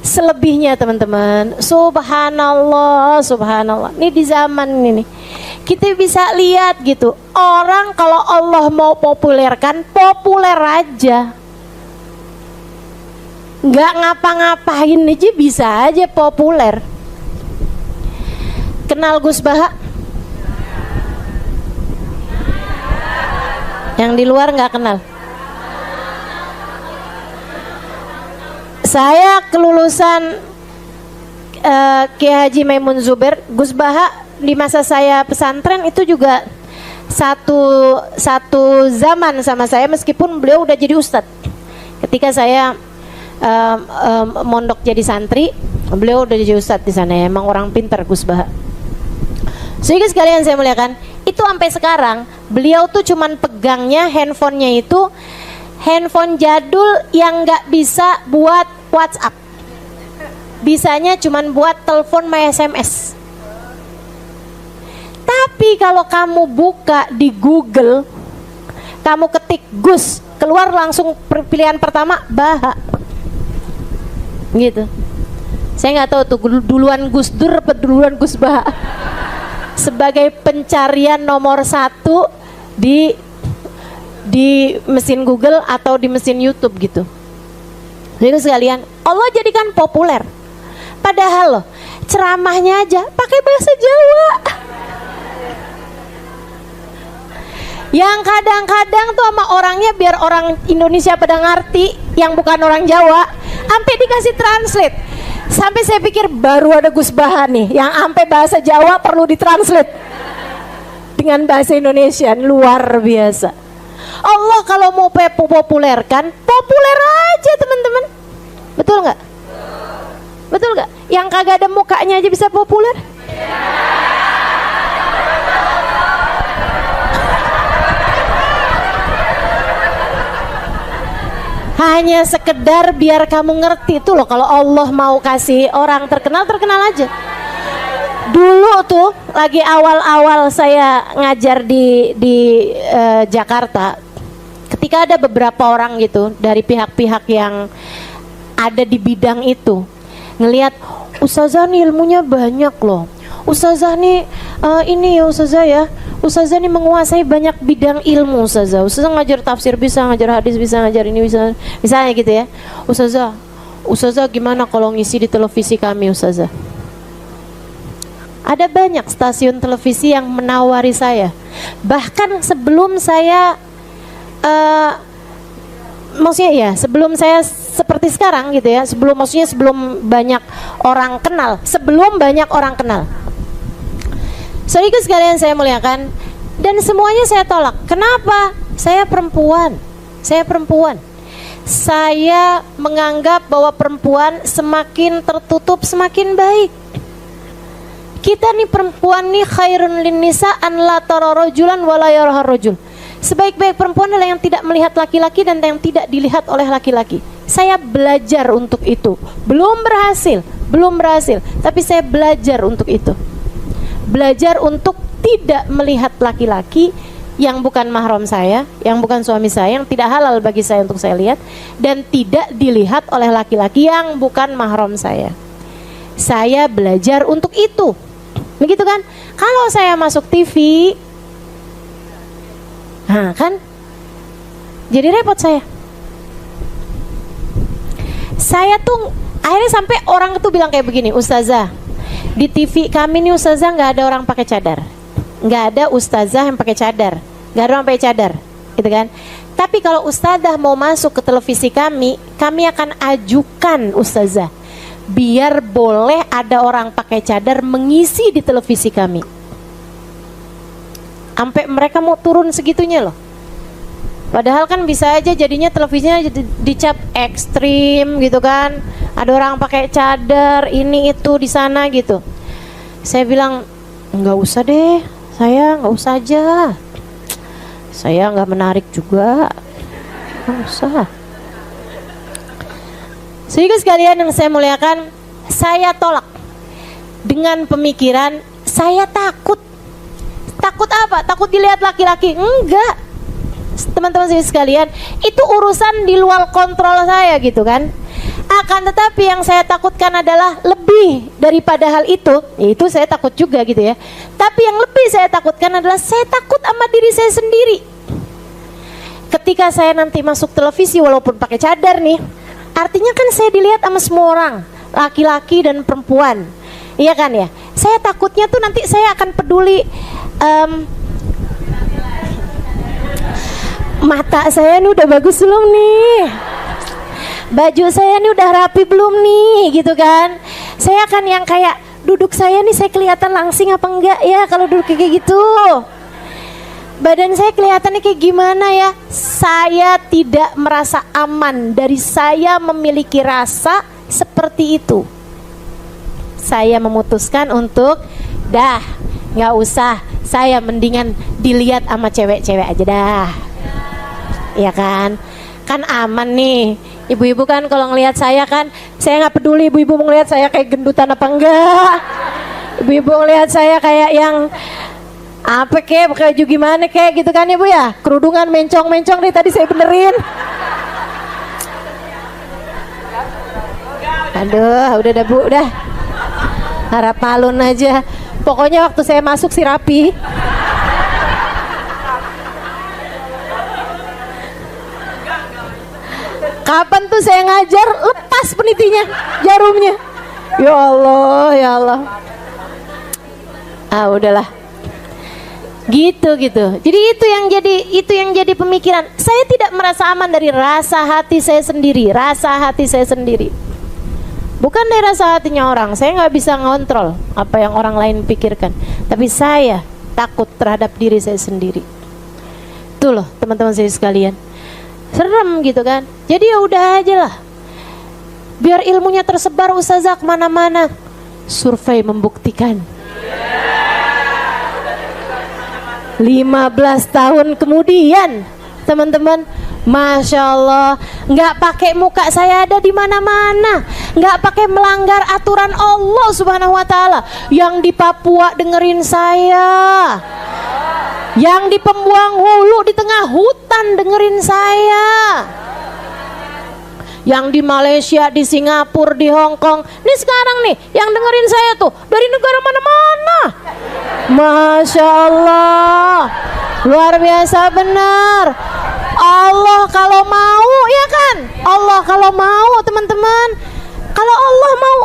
Selebihnya teman-teman, subhanallah. Ini di zaman ini kita bisa lihat gitu, orang kalau Allah mau populerkan, populer aja, nggak ngapa-ngapain aja bisa aja populer. Kenal Gus Baha? Yang di luar nggak kenal. Saya kelulusan Kiai Haji Maimun Zubair. Gus Baha di masa saya pesantren itu juga satu zaman sama saya, meskipun beliau udah jadi ustadz. Ketika saya mondok jadi santri, beliau udah jadi ustadz di sana. Emang orang pintar Gus Baha. Sehingga sekalian saya muliakan, itu sampai sekarang beliau tuh cuman pegangnya handphonenya itu handphone jadul yang nggak bisa buat WhatsApp, bisanya cuman buat telepon my SMS. Tapi kalau kamu buka di Google, kamu ketik Gus, keluar langsung pilihan pertama Baha, gitu. Saya nggak tahu tuh duluan Gus Dur atau duluan Gus Baha sebagai pencarian nomor 1 di mesin Google atau di mesin YouTube gitu. Jadi sekalian, Allah jadikan populer. Padahal loh, ceramahnya aja pakai bahasa Jawa. Yang kadang-kadang tuh sama orangnya biar orang Indonesia pada ngerti, yang bukan orang Jawa, sampai dikasih translate. Sampai saya pikir baru ada Gus Baha nih yang sampai bahasa Jawa perlu ditranslate dengan bahasa Indonesia, luar biasa. Allah kalau mau populerkan, populer aja teman-teman. Betul nggak? Betul nggak? Yang kagak ada mukanya aja bisa populer. Hanya sekedar biar kamu ngerti tuh loh, kalau Allah mau kasih orang terkenal aja. Dulu tuh lagi awal-awal saya ngajar di Jakarta, ketika ada beberapa orang gitu dari pihak-pihak yang ada di bidang itu ngelihat Ustazah nih ilmunya banyak loh, Ustazah nih ini ya Ustazah ya, Ustazah nih menguasai banyak bidang ilmu. Ustazah ngajar tafsir bisa, ngajar hadis bisa, ngajar ini bisa, misalnya gitu ya. Ustazah gimana kalau ngisi di televisi kami Ustazah? Ada banyak stasiun televisi yang menawari saya. Bahkan sebelum saya maksudnya ya, sebelum saya seperti sekarang gitu ya, sebelum banyak orang kenal, Saudara sekalian saya muliakan, dan semuanya saya tolak. Kenapa? Saya perempuan. Saya menganggap bahwa perempuan semakin tertutup semakin baik. Kita nih perempuan nih khairun lin nisa an la tara rajulan wa la yaraha rajul. Sebaik-baik perempuan adalah yang tidak melihat laki-laki dan yang tidak dilihat oleh laki-laki. Saya belajar untuk itu. Belum berhasil, tapi saya belajar untuk itu. Belajar untuk tidak melihat laki-laki yang bukan mahram saya, yang bukan suami saya, yang tidak halal bagi saya untuk saya lihat, dan tidak dilihat oleh laki-laki yang bukan mahram saya. Saya belajar untuk itu. Begitu kan? Kalau saya masuk TV, nah kan jadi repot saya tuh akhirnya sampai orang itu bilang kayak begini, Ustazah di TV kami nih Ustazah nggak ada orang pakai cadar, nggak ada Ustazah yang pakai cadar, nggak ada orang pakai cadar gitu kan. Tapi kalau Ustazah mau masuk ke televisi kami akan ajukan Ustazah biar boleh ada orang pakai cadar mengisi di televisi kami. sampai mereka mau turun segitunya loh. Padahal kan bisa aja jadinya televisinya dicap ekstrim gitu kan. Ada orang pakai cadar ini itu di sana gitu. Saya bilang nggak usah deh, saya nggak usah aja. Saya nggak menarik juga, nggak usah. Sehingga sekalian yang saya muliakan, saya tolak dengan pemikiran saya takut. Takut apa? Takut dilihat laki-laki? Enggak. Teman-teman sekalian, itu urusan di luar kontrol saya gitu kan. Akan tetapi yang saya takutkan adalah lebih daripada hal itu, yaitu saya takut juga gitu ya. Tapi yang lebih saya takutkan adalah saya takut sama diri saya sendiri. Ketika saya nanti masuk televisi walaupun pakai cadar nih, artinya kan saya dilihat sama semua orang, laki-laki dan perempuan. Iya kan ya? Saya takutnya tuh nanti saya akan peduli mata saya nih udah bagus belum nih, baju saya nih udah rapi belum nih gitu kan. Saya akan yang kayak duduk saya nih, saya kelihatan langsing apa enggak ya kalau duduk kayak gitu, badan saya kelihatannya kayak gimana ya. Saya tidak merasa aman dari saya memiliki rasa seperti itu. Saya memutuskan untuk dah nggak usah, saya mendingan dilihat sama cewek-cewek aja dah. Ya kan, kan aman nih. Ibu-ibu kan kalau ngelihat saya kan, saya nggak peduli ibu-ibu mau ngelihat saya kayak gendutan apa enggak. Ibu-ibu ngelihat saya kayak yang apa kek, baju gimana kek gitu kan ibu ya. Kerudungan mencong-mencong nih tadi saya benerin. Aduh, udah dah bu, udah. Harap malun aja. Pokoknya waktu saya masuk sih rapi. Kapan tuh saya ngajar lepas penitinya, jarumnya. Ya Allah, ya Allah. Ah udahlah. Gitu. Jadi itu yang jadi pemikiran. Saya tidak merasa aman dari rasa hati saya sendiri, Bukan dari rasa hatinya orang. Saya nggak bisa ngontrol apa yang orang lain pikirkan. Tapi saya takut terhadap diri saya sendiri. Tuh loh teman-teman saya sekalian. Serem gitu kan. Jadi ya udah aja lah. Biar ilmunya tersebar ustazah kemana-mana. Survei membuktikan 15 tahun kemudian teman-teman, Masya Allah, nggak pakai muka saya ada di mana-mana, nggak pakai melanggar aturan Allah Subhanahu Wa Taala. Yang di Papua dengerin saya, yang di Pembuang Hulu di tengah hutan dengerin saya, yang di Malaysia, di Singapura, di Hong Kong, nih sekarang nih yang dengerin saya tuh dari negara mana-mana. Masya Allah, luar biasa benar. Allah kalau mau ya kan, Allah kalau mau teman-teman, kalau Allah mau,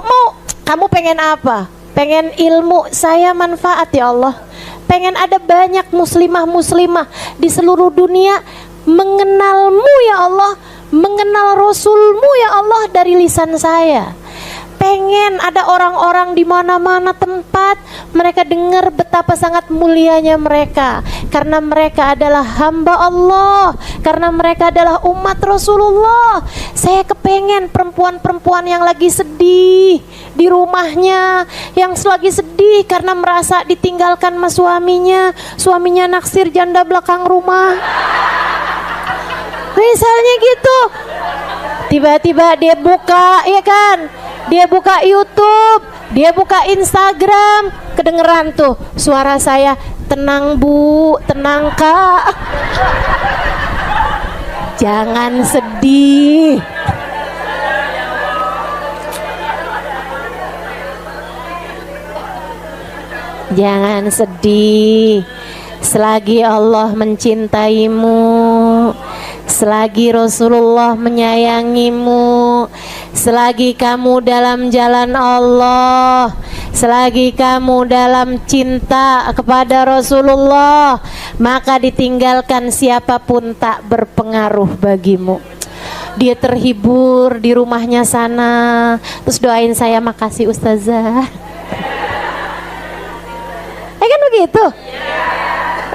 kamu pengen apa? Pengen ilmu saya manfaat ya Allah. Pengen ada banyak muslimah-muslimah di seluruh dunia mengenalmu ya Allah, mengenal Rasulmu ya Allah dari lisan saya. Pengen ada orang-orang di mana-mana tempat mereka dengar betapa sangat mulianya mereka, karena mereka adalah hamba Allah, karena mereka adalah umat Rasulullah. Saya kepengen perempuan-perempuan yang lagi sedih di rumahnya, yang lagi sedih karena merasa ditinggalkan sama suaminya naksir janda belakang rumah, misalnya gitu. Tiba-tiba dia buka, ya kan, dia buka YouTube, dia buka Instagram, kedengeran tuh suara saya, tenang bu, tenang kak, jangan sedih. Jangan sedih, selagi Allah mencintaimu, selagi Rasulullah menyayangimu, selagi kamu dalam jalan Allah, selagi kamu dalam cinta kepada Rasulullah, maka ditinggalkan siapapun tak berpengaruh bagimu. Dia terhibur di rumahnya sana, terus doain saya, makasih ustazah. Kan begitu?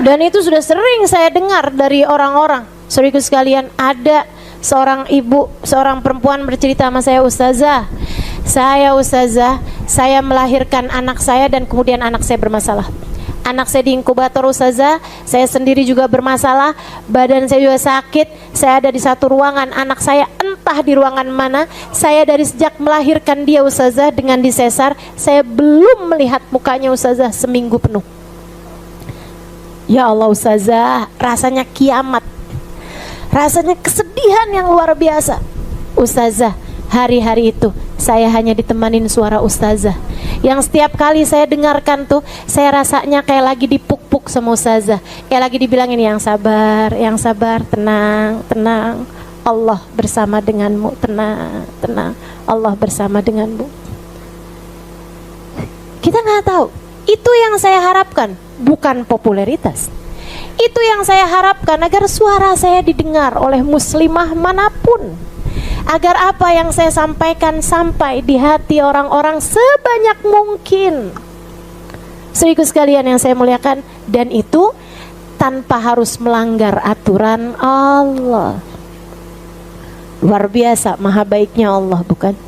Dan itu sudah sering saya dengar dari orang-orang. Saudaraku sekalian, ada seorang ibu, seorang perempuan bercerita sama saya, ustazah, saya melahirkan anak saya dan kemudian anak saya bermasalah. Anak saya di inkubator ustazah, saya sendiri juga bermasalah, badan saya juga sakit, saya ada di satu ruangan, anak saya entah di ruangan mana. Saya dari sejak melahirkan dia ustazah dengan disesar, saya belum melihat mukanya ustazah seminggu penuh. Ya Allah ustazah, rasanya kiamat, rasanya kesedihan yang luar biasa. Ustazah, hari-hari itu saya hanya ditemanin suara ustazah, yang setiap kali saya dengarkan tuh, saya rasanya kayak lagi dipuk-puk sama ustazah, kayak lagi dibilangin yang sabar, tenang, tenang, Allah bersama denganmu, tenang, tenang, Allah bersama denganmu. Kita nggak tahu. Itu yang saya harapkan, bukan popularitas. Itu yang saya harapkan, agar suara saya didengar oleh muslimah manapun, agar apa yang saya sampaikan sampai di hati orang-orang sebanyak mungkin. Saudaraku sekalian yang saya muliakan, dan itu tanpa harus melanggar aturan Allah. Luar biasa maha baiknya Allah, bukan?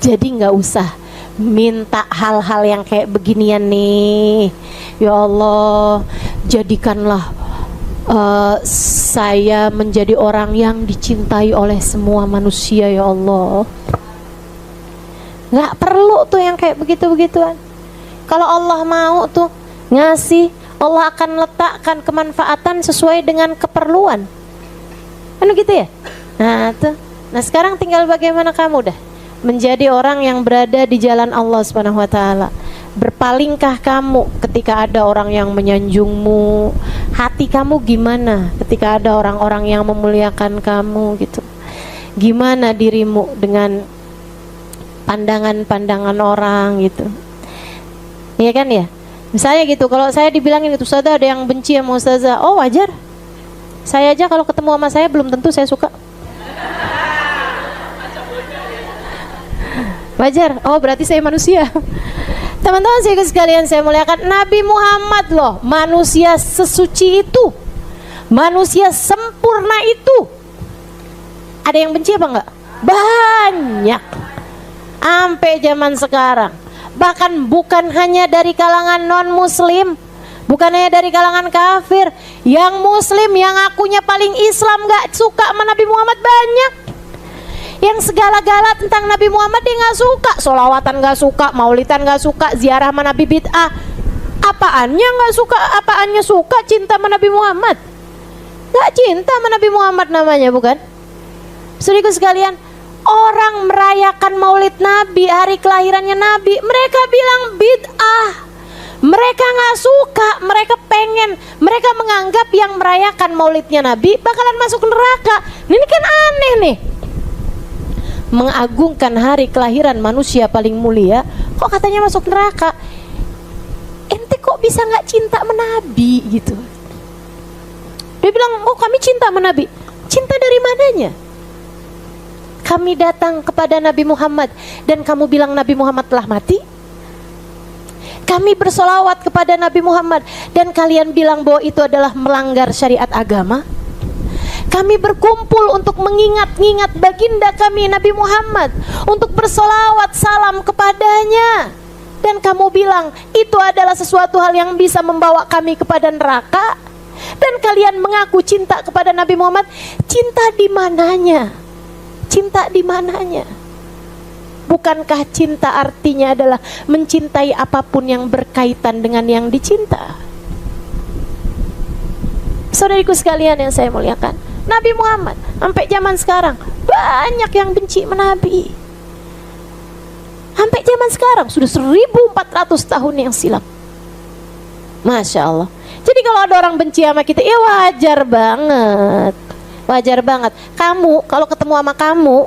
Jadi nggak usah minta hal-hal yang kayak beginian nih. Ya Allah, jadikanlah saya menjadi orang yang dicintai oleh semua manusia ya Allah. Nggak perlu tuh yang kayak begitu-begituan. Kalau Allah mau tuh ngasih, Allah akan letakkan kemanfaatan sesuai dengan keperluan. Kan gitu ya? Nah tuh, nah sekarang tinggal bagaimana kamu dah menjadi orang yang berada di jalan Allah Subhanahu wa taala. Berpalingkah kamu ketika ada orang yang menyanjungmu? Hati kamu gimana ketika ada orang-orang yang memuliakan kamu gitu? Gimana dirimu dengan pandangan-pandangan orang gitu? Iya kan ya? Misalnya gitu, kalau saya dibilangin itu ustazah ada yang benci sama ustazah, oh wajar. Saya aja kalau ketemu sama saya belum tentu saya suka. Wajar, oh berarti saya manusia. Teman-teman sekalian saya muliakan, Nabi Muhammad loh, manusia sesuci itu, manusia sempurna itu. Ada yang benci apa enggak? Banyak. Sampai zaman sekarang. Bahkan bukan hanya dari kalangan non-muslim, bukan hanya dari kalangan kafir, yang muslim, yang akunya paling Islam gak suka sama Nabi Muhammad banyak. Yang segala-gala tentang Nabi Muhammad dia gak suka. Sholawatan gak suka, maulidan gak suka, ziarah sama Nabi bid'ah. Apaannya gak suka, apaannya suka, cinta sama Nabi Muhammad. Gak cinta sama Nabi Muhammad namanya, bukan? Saudaraku sekalian, orang merayakan maulid Nabi, hari kelahirannya Nabi, mereka bilang bid'ah. Mereka gak suka, mereka pengen, mereka menganggap yang merayakan maulidnya Nabi bakalan masuk neraka. Ini kan aneh nih. Mengagungkan hari kelahiran manusia paling mulia, kok katanya masuk neraka? Ente kok bisa gak cinta sama Nabi gitu? Dia bilang, oh kami cinta sama Nabi. Cinta dari mananya? Kami datang kepada Nabi Muhammad dan kamu bilang Nabi Muhammad telah mati. Kami bersolawat kepada Nabi Muhammad dan kalian bilang bahwa itu adalah melanggar syariat agama. Kami berkumpul untuk mengingat-ingat baginda kami Nabi Muhammad, untuk bersolawat salam kepadanya, dan kamu bilang itu adalah sesuatu hal yang bisa membawa kami kepada neraka. Dan kalian mengaku cinta kepada Nabi Muhammad. Cinta di mananya? Cinta di mananya? Bukankah cinta artinya adalah mencintai apapun yang berkaitan dengan yang dicinta? Saudariku sekalian yang saya muliakan, Nabi Muhammad sampai zaman sekarang banyak yang benci Nabi. Sampai zaman sekarang sudah 1400 tahun yang silam. Masya Allah. Jadi kalau ada orang benci sama kita, ya wajar banget. Wajar banget. Kamu kalau ketemu sama kamu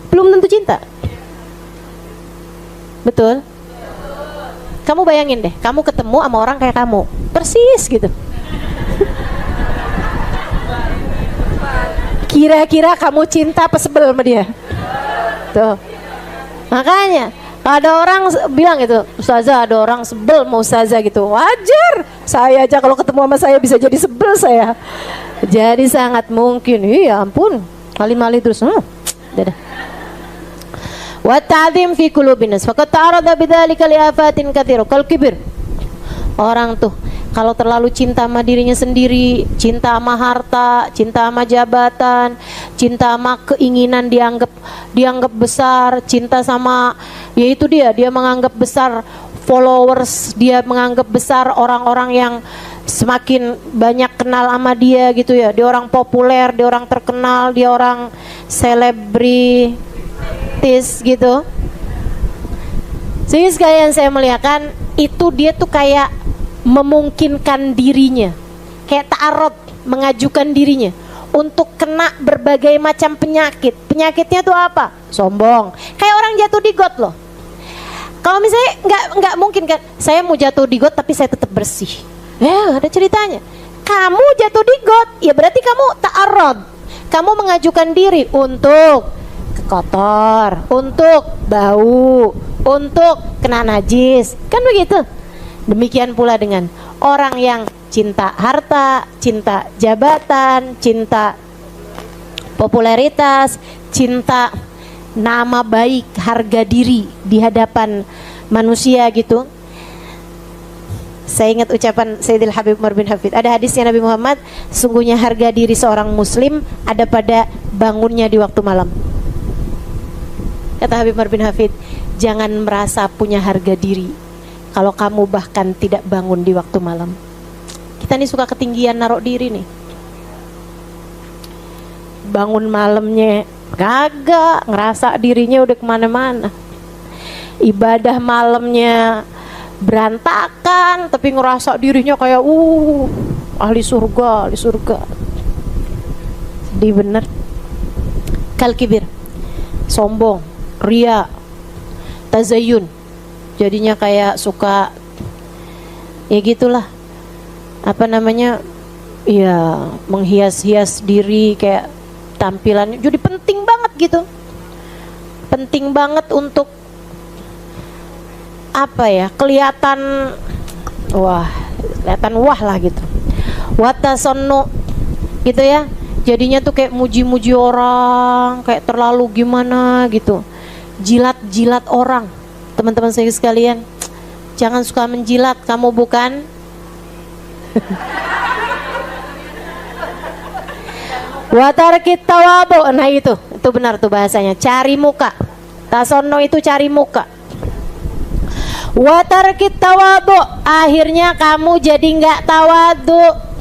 belum tentu cinta. Betul? Kamu bayangin deh, kamu ketemu sama orang kayak kamu, persis gitu. Kira-kira kamu cinta apa sebel sama dia? Tuh. Makanya Ada orang bilang gitu, ustazah, ada orang sebel mau ustazah gitu. Wajar, saya aja kalau ketemu sama saya bisa jadi sebel saya. Jadi sangat mungkin, iya ampun, kali-kali terus. Dadah. Wa ta'zim fi qulubin nas faqad ta'arada bidzalika li afatin katsira kal kibir. Orang tuh kalau terlalu cinta sama dirinya sendiri, cinta sama harta, cinta sama jabatan, cinta sama keinginan dianggap besar, cinta sama yaitu dia menganggap besar followers, dia menganggap besar orang-orang yang semakin banyak kenal sama dia gitu ya. Dia orang populer, dia orang terkenal, dia orang selebritis gitu. Jadi sekalian saya melihatkan itu dia tuh kayak memungkinkan dirinya, kayak ta'arud, mengajukan dirinya untuk kena berbagai macam penyakit. Penyakitnya tuh apa? Sombong. Kayak orang jatuh di got loh. Kalau misalnya nggak mungkin kan, saya mau jatuh di got tapi saya tetap bersih. Ya ada ceritanya. Kamu jatuh di got, ya berarti kamu ta'arud. Kamu mengajukan diri untuk kotor, untuk bau, untuk kena najis, kan begitu. Demikian pula dengan orang yang cinta harta, cinta jabatan, cinta popularitas, cinta nama baik, harga diri di hadapan manusia gitu. Saya ingat ucapan Sayyidil Habib Umar bin Hafid. Ada hadisnya Nabi Muhammad, sungguhnya harga diri seorang muslim ada pada bangunnya di waktu malam. Kata Habib Umar bin Hafid, jangan merasa punya harga diri kalau kamu bahkan tidak bangun di waktu malam. Kita nih suka ketinggian naruh diri nih. Bangun malamnya kagak, ngerasa dirinya udah kemana-mana. Ibadah malamnya berantakan, tapi ngerasa dirinya kayak ahli surga, ahli surga. Sedih bener. Kal kibir, sombong, ria, tazayun. Jadinya kayak suka ya gitulah, apa namanya, ya menghias-hias diri kayak tampilannya. Jadi penting banget gitu, penting banget untuk apa ya, kelihatan wah lah gitu. Watasonno gitu ya, jadinya tuh kayak muji-muji orang, kayak terlalu gimana gitu, jilat-jilat orang. Teman-teman saya sekalian, jangan suka menjilat, kamu bukan watarkit tawabu. Nah itu benar tuh bahasanya, cari muka. Tasono itu cari muka. Watarkit tawabu, akhirnya kamu jadi nggak tawadu.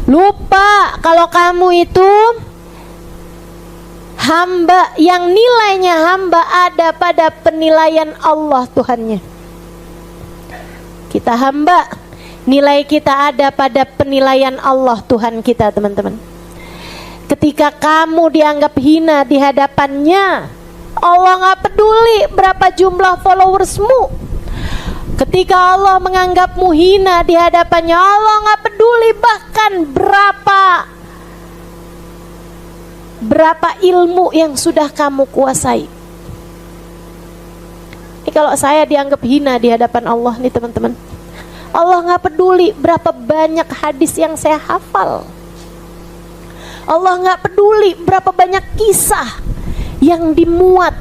Lupa kalau kamu itu hamba yang nilainya hamba ada pada penilaian Allah Tuhannya. Kita hamba, nilai kita ada pada penilaian Allah Tuhan kita, teman-teman. Ketika kamu dianggap hina di hadapannya, Allah gak peduli berapa jumlah followersmu. Ketika Allah menganggapmu hina di hadapannya, Allah gak peduli bahkan berapa ilmu yang sudah kamu kuasai. Ini kalau saya dianggap hina di hadapan Allah nih teman-teman, Allah gak peduli berapa banyak hadis yang saya hafal. Allah gak peduli berapa banyak kisah yang dimuat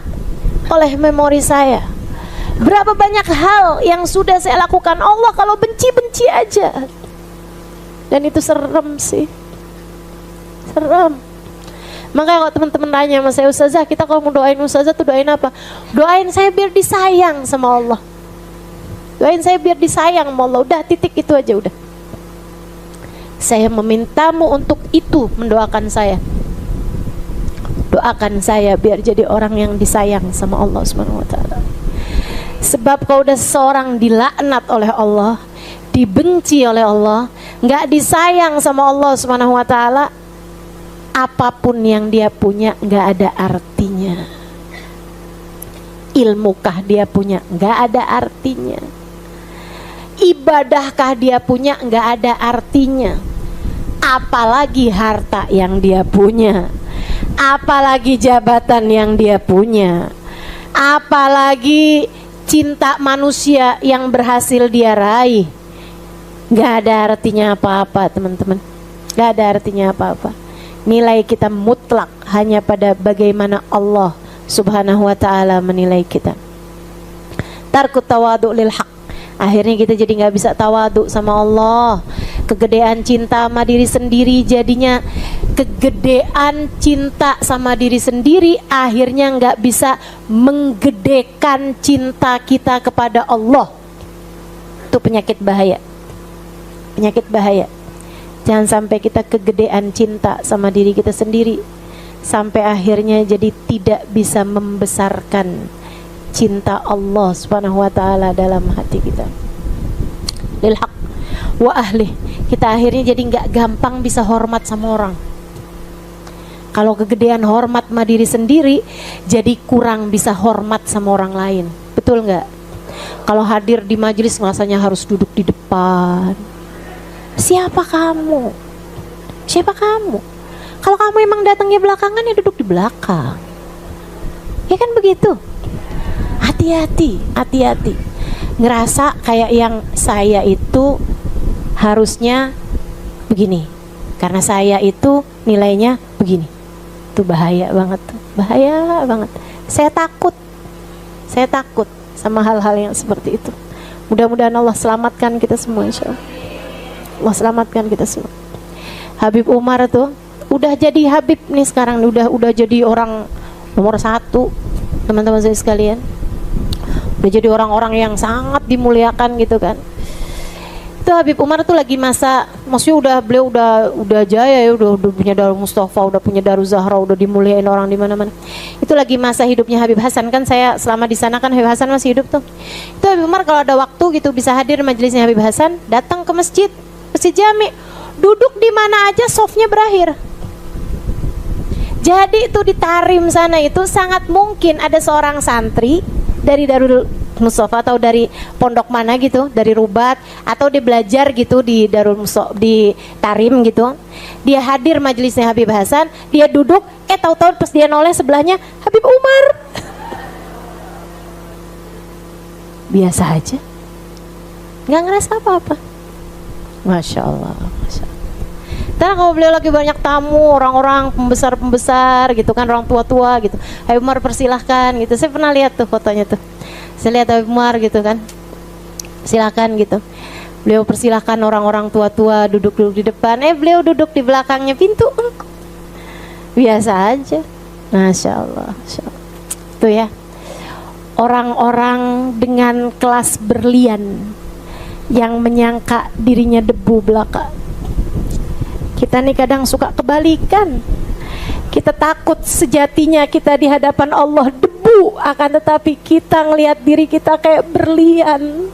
oleh memori saya, berapa banyak hal yang sudah saya lakukan. Allah kalau benci-benci aja. Dan itu serem sih, serem. Makanya kalau teman-teman nanya sama saya, ustazah, kita kalau mau doain ustazah tuh doain apa? Doain saya biar disayang sama Allah. Doain saya biar disayang sama Allah. Udah, titik itu aja udah. Saya memintamu untuk itu, mendoakan saya. Doakan saya biar jadi orang yang disayang sama Allah Subhanahu wa taala. Sebab kalau udah seseorang dilaknat oleh Allah, dibenci oleh Allah, nggak disayang sama Allah Subhanahu wa taala, apapun yang dia punya nggak ada artinya. Ilmukah dia punya nggak ada artinya. Ibadahkah dia punya nggak ada artinya. Apalagi harta yang dia punya, apalagi jabatan yang dia punya. Apalagi cinta manusia yang berhasil dia raih, gak ada artinya apa-apa teman-teman. Gak ada artinya apa-apa. Nilai kita mutlak hanya pada bagaimana Allah subhanahu wa ta'ala menilai kita. Tarkut tawadu lil haq. Akhirnya kita jadi gak bisa tawadu sama Allah. Kegedean cinta sama diri sendiri jadinya kegedean cinta sama diri sendiri, akhirnya gak bisa menggedekan cinta kita kepada Allah. Itu penyakit bahaya. Penyakit bahaya. Jangan sampai kita kegedean cinta sama diri kita sendiri, sampai akhirnya jadi tidak bisa membesarkan cinta Allah subhanahu wa ta'ala dalam hati kita. Lil haq wa ahli. Kita akhirnya jadi gak gampang bisa hormat sama orang. Kalau kegedean hormat sama diri sendiri, jadi kurang bisa hormat sama orang lain. Betul gak? Kalau hadir di majelis rasanya harus duduk di depan. Siapa kamu? Siapa kamu? Kalau kamu emang datangnya belakangan, ya duduk di belakang. Ya kan begitu. Hati-hati, hati-hati. Ngerasa kayak yang saya itu harusnya begini, karena saya itu nilainya begini. Itu bahaya banget, bahaya banget. Saya takut sama hal-hal yang seperti itu. Mudah-mudahan Allah selamatkan kita semua, insya Allah. Allah selamatkan kita semua. Habib Umar tuh udah jadi Habib nih sekarang, udah jadi orang nomor 1, teman-teman saya sekalian. Udah jadi orang-orang yang sangat dimuliakan gitu kan. Itu Habib Umar tuh lagi masa, maksudnya beliau udah jaya ya, udah punya Darul Mustafa, udah punya Darul Zahra, udah dimuliain orang di mana-mana. Itu lagi masa hidupnya Habib Hasan, kan saya selama di sana kan Habib Hasan masih hidup tuh. Itu Habib Umar kalau ada waktu gitu bisa hadir majelisnya Habib Hasan, datang ke masjid Jami, duduk di mana aja softnya berakhir. Jadi itu di Tarim sana itu sangat mungkin ada seorang santri dari Darul Mustafa atau dari pondok mana gitu, dari Rubat, atau dia belajar gitu di Darul Mustafa di Tarim gitu. Dia hadir majelisnya Habib Hasan, dia duduk, tahu-tahu pas dia noleh sebelahnya Habib Umar. Biasa aja, nggak ngerasa apa-apa. Masya Allah, Masya Allah. Karena kalau beliau lagi banyak tamu, orang-orang pembesar-pembesar gitu kan, orang tua-tua gitu, Habib Umar persilahkan gitu. Saya pernah lihat tuh fotonya tuh. Saya lihat Habib Umar gitu kan, silakan gitu. Beliau persilahkan orang-orang tua-tua duduk-duduk di depan, beliau duduk di belakangnya pintu. Biasa aja. Masya Allah, Masya Allah. Tuh ya, orang-orang dengan kelas berlian yang menyangka dirinya debu belaka. Kita nih kadang suka kebalikan. Kita takut sejatinya kita di hadapan Allah debu, akan tetapi kita ngelihat diri kita kayak berlian.